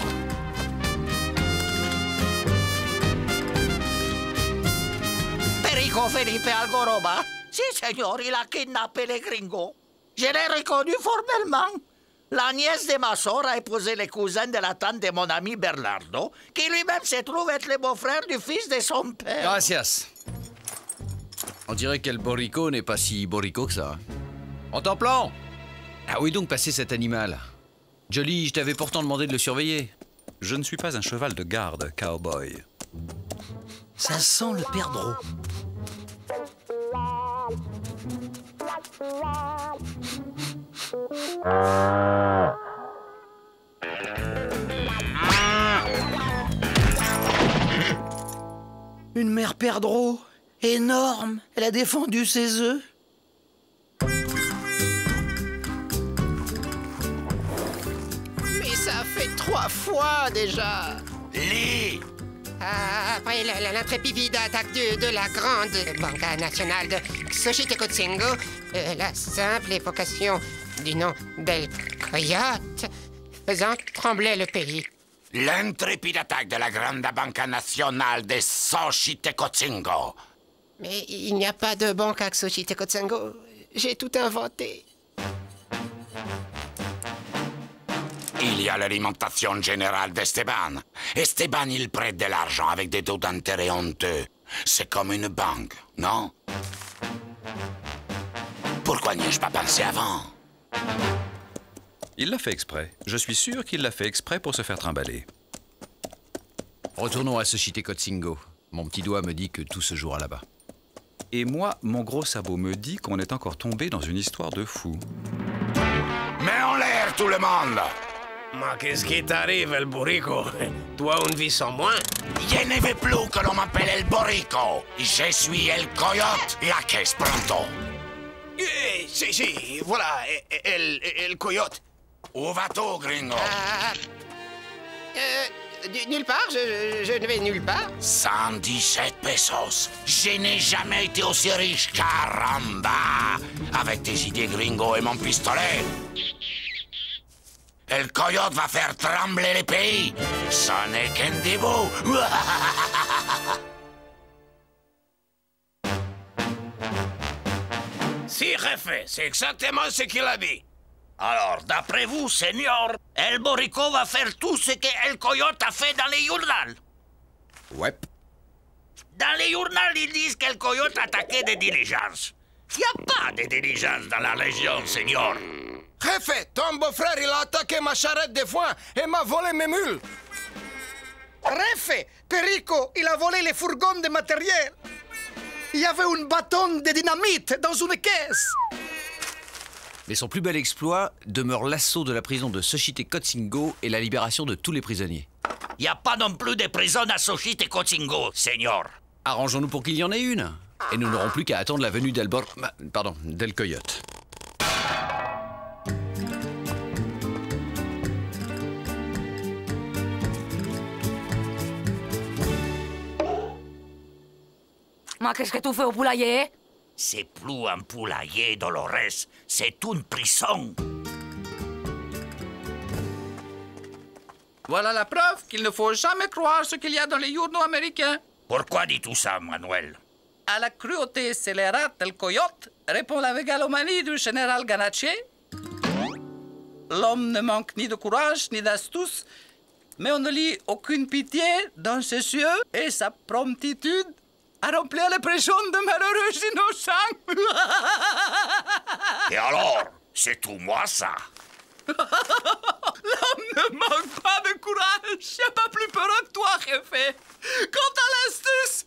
Perico Felipe Algoroba. Si, señor, il a kidnappé les gringos. Je l'ai reconnu formellement. La nièce de ma sœur a épousé le cousin de la tante de mon ami Bernardo, qui lui-même se trouve être le beau-frère du fils de son père. Gracias. On dirait qu'El Borico n'est pas si borico que ça. En temps plan! Ah oui, donc passer cet animal. Jolly, je t'avais pourtant demandé de le surveiller. Je ne suis pas un cheval de garde, cowboy. Ça sent le perdreau. Une mère perdreau, énorme. Elle a défendu ses œufs. Mais ça fait 3 fois déjà. Lis! Après l'intrépide attaque de la grande Banque nationale de Xochitecolcingo, la simple évocation du nom d'El Coyote faisant trembler le pays. L'intrépide attaque de la Grande Banca Nationale de Xochitecolcingo. Mais il n'y a pas de banque à Xochitecolcingo. J'ai tout inventé. Il y a l'alimentation générale d'Esteban. Esteban, il prête de l'argent avec des taux d'intérêt honteux. C'est comme une banque, non? Pourquoi n'y ai-je pas pensé avant? Il l'a fait exprès. Je suis sûr qu'il l'a fait exprès pour se faire trimballer. Retournons à Xochitecolcingo. Mon petit doigt me dit que tout se jouera là-bas. Et moi, mon gros sabot me dit qu'on est encore tombé dans une histoire de fou. Mets en l'air tout le monde! Mais qu'est-ce qui t'arrive, El Burrico? Toi, une vie sans moi? Je ne veux plus que l'on m'appelle El Burrico. Je suis El Coyote, la caisse pronto. Si, voilà, El Coyote. Où vas-tu, gringo? Nulle part, je ne vais nulle part. 117 pesos. Je n'ai jamais été aussi riche, caramba! Avec tes idées, gringo, et mon pistolet. El Coyote va faire trembler les pays. Ce n'est qu'un début. Si, jefe, c'est exactement ce qu'il a dit. Alors, d'après vous, Seigneur, El Burrico va faire tout ce que El Coyote a fait dans les journaux. Ouais. Dans les journaux, ils disent qu'El Coyote attaquait des diligences. Il n'y a pas de diligences dans la région, Seigneur. Jefe, ton beau-frère, il a attaqué ma charrette de foin et m'a volé mes mules. Jefe, Perico, il a volé les fourgons de matériel. Il y avait un bâton de dynamite dans une caisse. Mais son plus bel exploit demeure l'assaut de la prison de Xochitecolcingo et la libération de tous les prisonniers. Il n'y a pas non plus de prison à Xochitecolcingo, Seigneur. Arrangeons-nous pour qu'il y en ait une. Et nous n'aurons plus qu'à attendre la venue d'El Coyote. Mais qu'est-ce que tu fais au poulailler? C'est plus un poulailler, Dolores. C'est une prison. Voilà la preuve qu'il ne faut jamais croire ce qu'il y a dans les journaux américains. Pourquoi dis tout ça, Manuel? À la cruauté scélérate del coyote répond la mégalomanie du général Ganache. L'homme ne manque ni de courage ni d'astuce, mais on ne lit aucune pitié dans ses yeux et sa promptitude à remplir les prisons de malheureux innocents. Et alors, c'est tout moi, ça? L'homme ne manque pas de courage. J'ai pas plus peur que toi, jefe. Quant à l'astuce,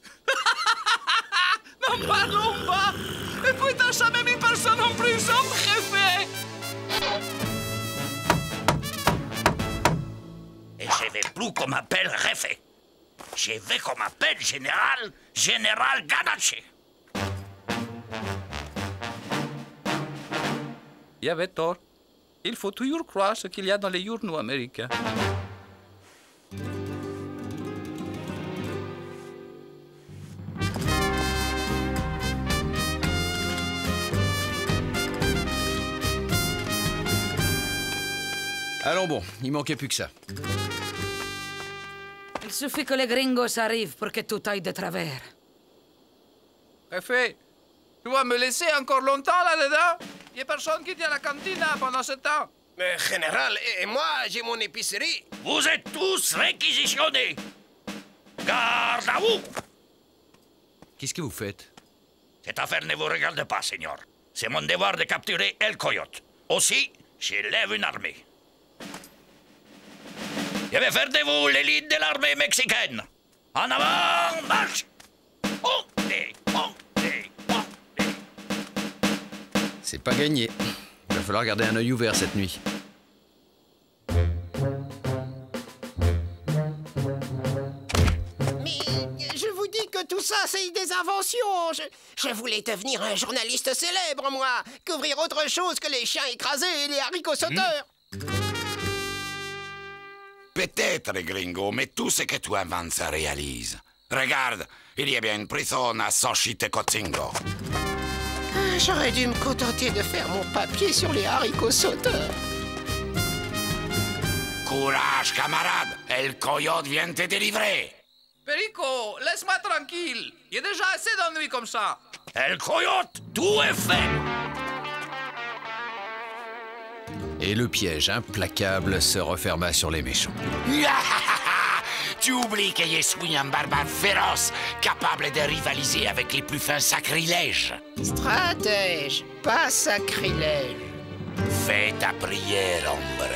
n'en parlons pas. Et puis t'as jamais mis personne en prison, jefe. Et je veux plus qu'on m'appelle Refe. Je veux qu'on m'appelle Général Ganache. Il avait tort. Il faut toujours croire ce qu'il y a dans les journaux américains. Allons bon, il manquait plus que ça. Il suffit que les gringos arrivent pour que tout aille de travers. Jefe, tu vas me laisser encore longtemps là-dedans? Il n'y a personne qui tient la cantine pendant ce temps. Mais général, et moi, j'ai mon épicerie. Vous êtes tous réquisitionnés. Garde à vous. Qu'est-ce que vous faites? Cette affaire ne vous regarde pas, Seigneur. C'est mon devoir de capturer El Coyote. Aussi, j'élève une armée. Je vais faire de vous l'élite de l'armée mexicaine. En avant, marche! Montez, montez, montez. C'est pas gagné. Il va falloir garder un œil ouvert cette nuit. Mais je vous dis que tout ça, c'est des inventions. Je voulais devenir un journaliste célèbre, moi. Couvrir autre chose que les chiens écrasés et les haricots sauteurs. Peut-être, gringo, mais tout ce que tu inventes se réalise. Regarde, il y a bien une prison à Xochitecolcingo. J'aurais dû me contenter de faire mon papier sur les haricots sauteurs. Courage, camarade. El Coyote vient te délivrer. Perico, laisse-moi tranquille. Il y a déjà assez d'ennuis comme ça. El Coyote, tout est fait. Et le piège implacable se referma sur les méchants. Tu oublies que je suis un barbare féroce, capable de rivaliser avec les plus fins sacrilèges. Stratège, pas sacrilège. Fais ta prière, hombre.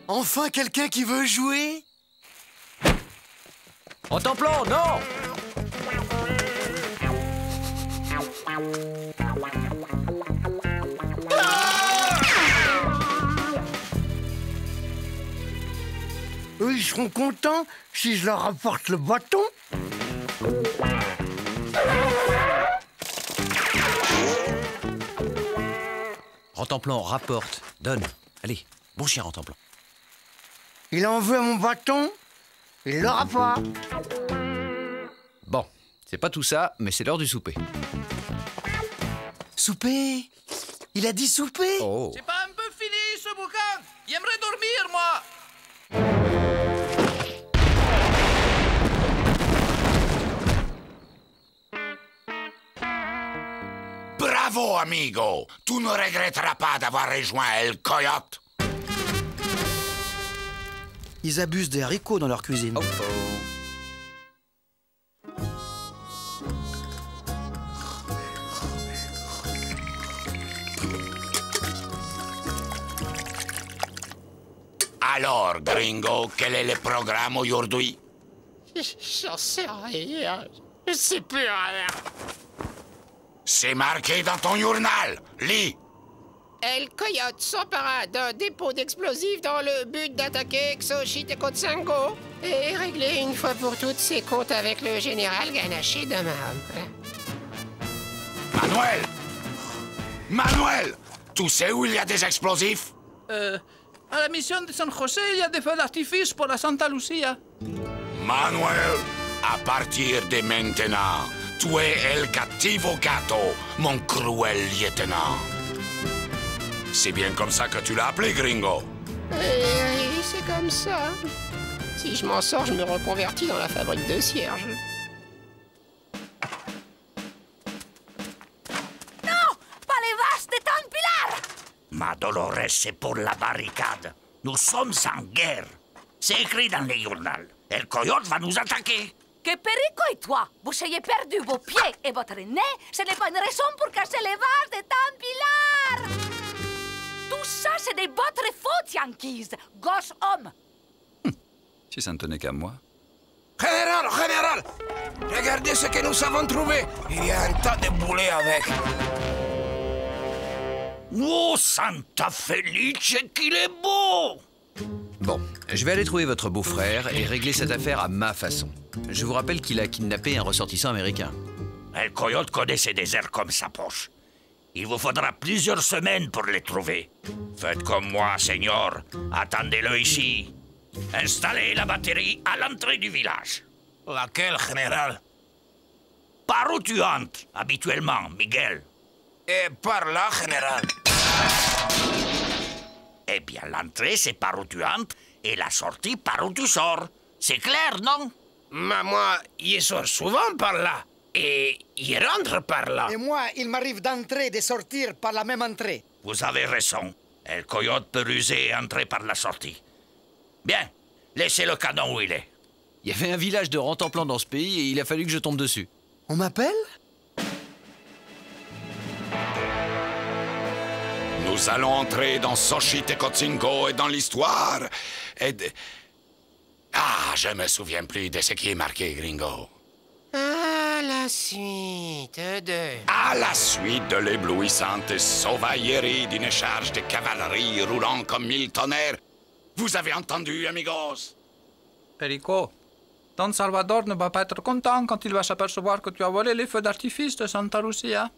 Enfin quelqu'un qui veut jouer? Contemplant, non! Eux, ils seront contents si je leur apporte le bâton. Contemplant, rapporte, donne. Allez, bon chien, Contemplant. Il en veut à mon bâton, il l'aura pas. Bon, c'est pas tout ça, mais c'est l'heure du souper. Souper? Il a dit souper? Oh. C'est pas un peu fini ce boucan? J'aimerais dormir, moi. Bravo, amigo. Tu ne regretteras pas d'avoir rejoint El Coyote. Ils abusent des haricots dans leur cuisine. Oh. Alors, gringo, quel est le programme aujourd'hui? J'en sais rien. Je sais plus rien. C'est marqué dans ton journal. Lis. El Coyote s'empara d'un dépôt d'explosifs dans le but d'attaquer Xochitecotzingo et régler une fois pour toutes ses comptes avec le général Ganaché demain. Manuel! Manuel! Tu sais où il y a des explosifs? À la mission de San José, il y a des feux d'artifice pour la Santa Lucia. Manuel, à partir de maintenant, tu es El Cattivo Gato, mon cruel lieutenant. C'est bien comme ça que tu l'as appelé, gringo. Oui, c'est comme ça. Si je m'en sors, je me reconvertis dans la fabrique de cierges. Non! Pas les vaches de Tan Pilar! Ma Dolores, c'est pour la barricade. Nous sommes en guerre. C'est écrit dans les journaux. El Coyote va nous attaquer. Que Perico et toi, vous ayez perdu vos pieds et votre nez, ce n'est pas une raison pour casser les vaches de Tan Pilar! Tout ça, c'est de votre faute, Yankees, gosse homme. Si ça ne tenait qu'à moi. Général, général! Regardez ce que nous avons trouvé. Il y a un tas de boulets avec. Oh, Santa Felice, qu'il est beau! Bon, je vais aller trouver votre beau-frère et régler cette affaire à ma façon. Je vous rappelle qu'il a kidnappé un ressortissant américain. El Coyote connaît ses déserts comme sa poche. Il vous faudra plusieurs semaines pour les trouver. Faites comme moi, Seigneur. Attendez-le ici. Installez la batterie à l'entrée du village. Laquelle, général? Par où tu entres habituellement, Miguel? Et par là, général. Eh bien, l'entrée, c'est par où tu entres, et la sortie, par où tu sors. C'est clair, non? Moi, je sors souvent par là. Et je rentre par là. Et moi, il m'arrive d'entrer et de sortir par la même entrée. Vous avez raison. El Coyote peut ruser et entrer par la sortie. Bien, laissez le canon où il est. Il y avait un village de Rantanplan dans ce pays et il a fallu que je tombe dessus. On m'appelle? Nous allons entrer dans Xochitecotzingo et dans l'histoire. Ah, je me souviens plus de ce qui est marqué, gringo. À la suite de... À la suite de l'éblouissante sauvaillerie d'une charge de cavalerie roulant comme 1000 tonnerres. Vous avez entendu, amigos? Perico, Don Salvador ne va pas être content quand il va s'apercevoir que tu as volé les feux d'artifice de Santa Lucia.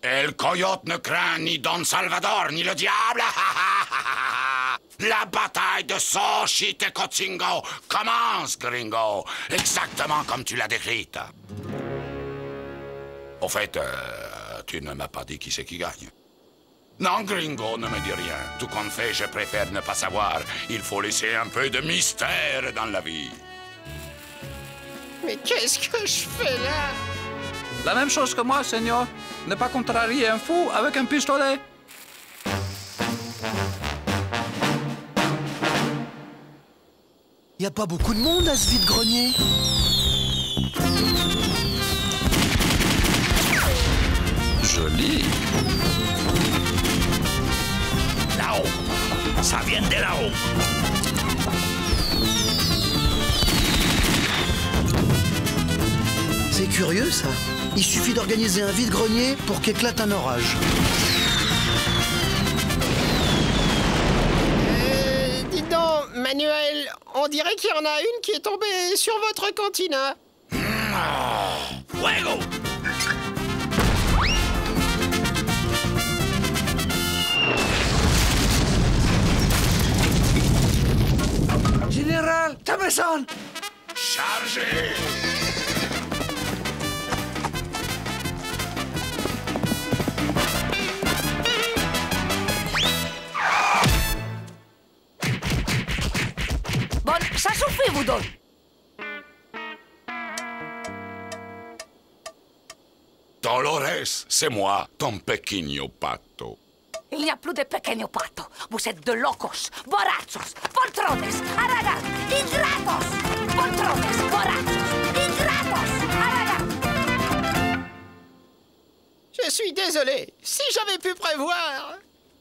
El Coyote ne craint ni Don Salvador, ni le diable. La bataille de Xochitecolcingo commence, gringo. Exactement comme tu l'as décrite. Au fait, tu ne m'as pas dit qui c'est qui gagne. Non, gringo, ne me dis rien. Tout compte fait, je préfère ne pas savoir. Il faut laisser un peu de mystère dans la vie. Mais qu'est-ce que je fais là? La même chose que moi, Seigneur. Ne pas contrarier un fou avec un pistolet. Y a pas beaucoup de monde à ce vide-grenier. Joli. Là-haut. Ça vient de là-haut. C'est curieux, ça. Il suffit d'organiser un vide-grenier pour qu'éclate un orage. Dites donc, Manuel, on dirait qu'il y en a une qui est tombée sur votre cantina. Fuego! Général, Tameson! Chargez! Bon, ça suffit, vous deux. Dolores, c'est moi, ton pequeño pato. Il n'y a plus de pequeño pato. Vous êtes de locos, borrachos, poltrones, haragán, ingratos. Poltrones, borrachos, ingratos, haragán. Je suis désolé. Si j'avais pu prévoir,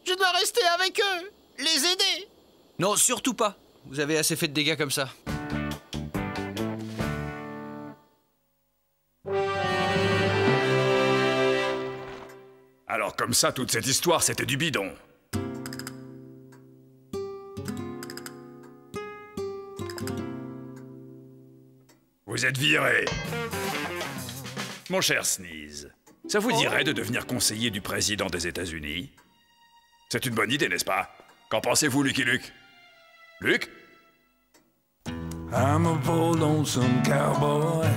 je dois rester avec eux, les aider. Non, surtout pas. Vous avez assez fait de dégâts comme ça. Alors comme ça, toute cette histoire, c'était du bidon. Vous êtes viré. Mon cher Sneeze, ça vous dirait de devenir conseiller du président des États-Unis? C'est une bonne idée, n'est-ce pas? Qu'en pensez-vous, Lucky Luke? Luke? I'm a bold lonesome cowboy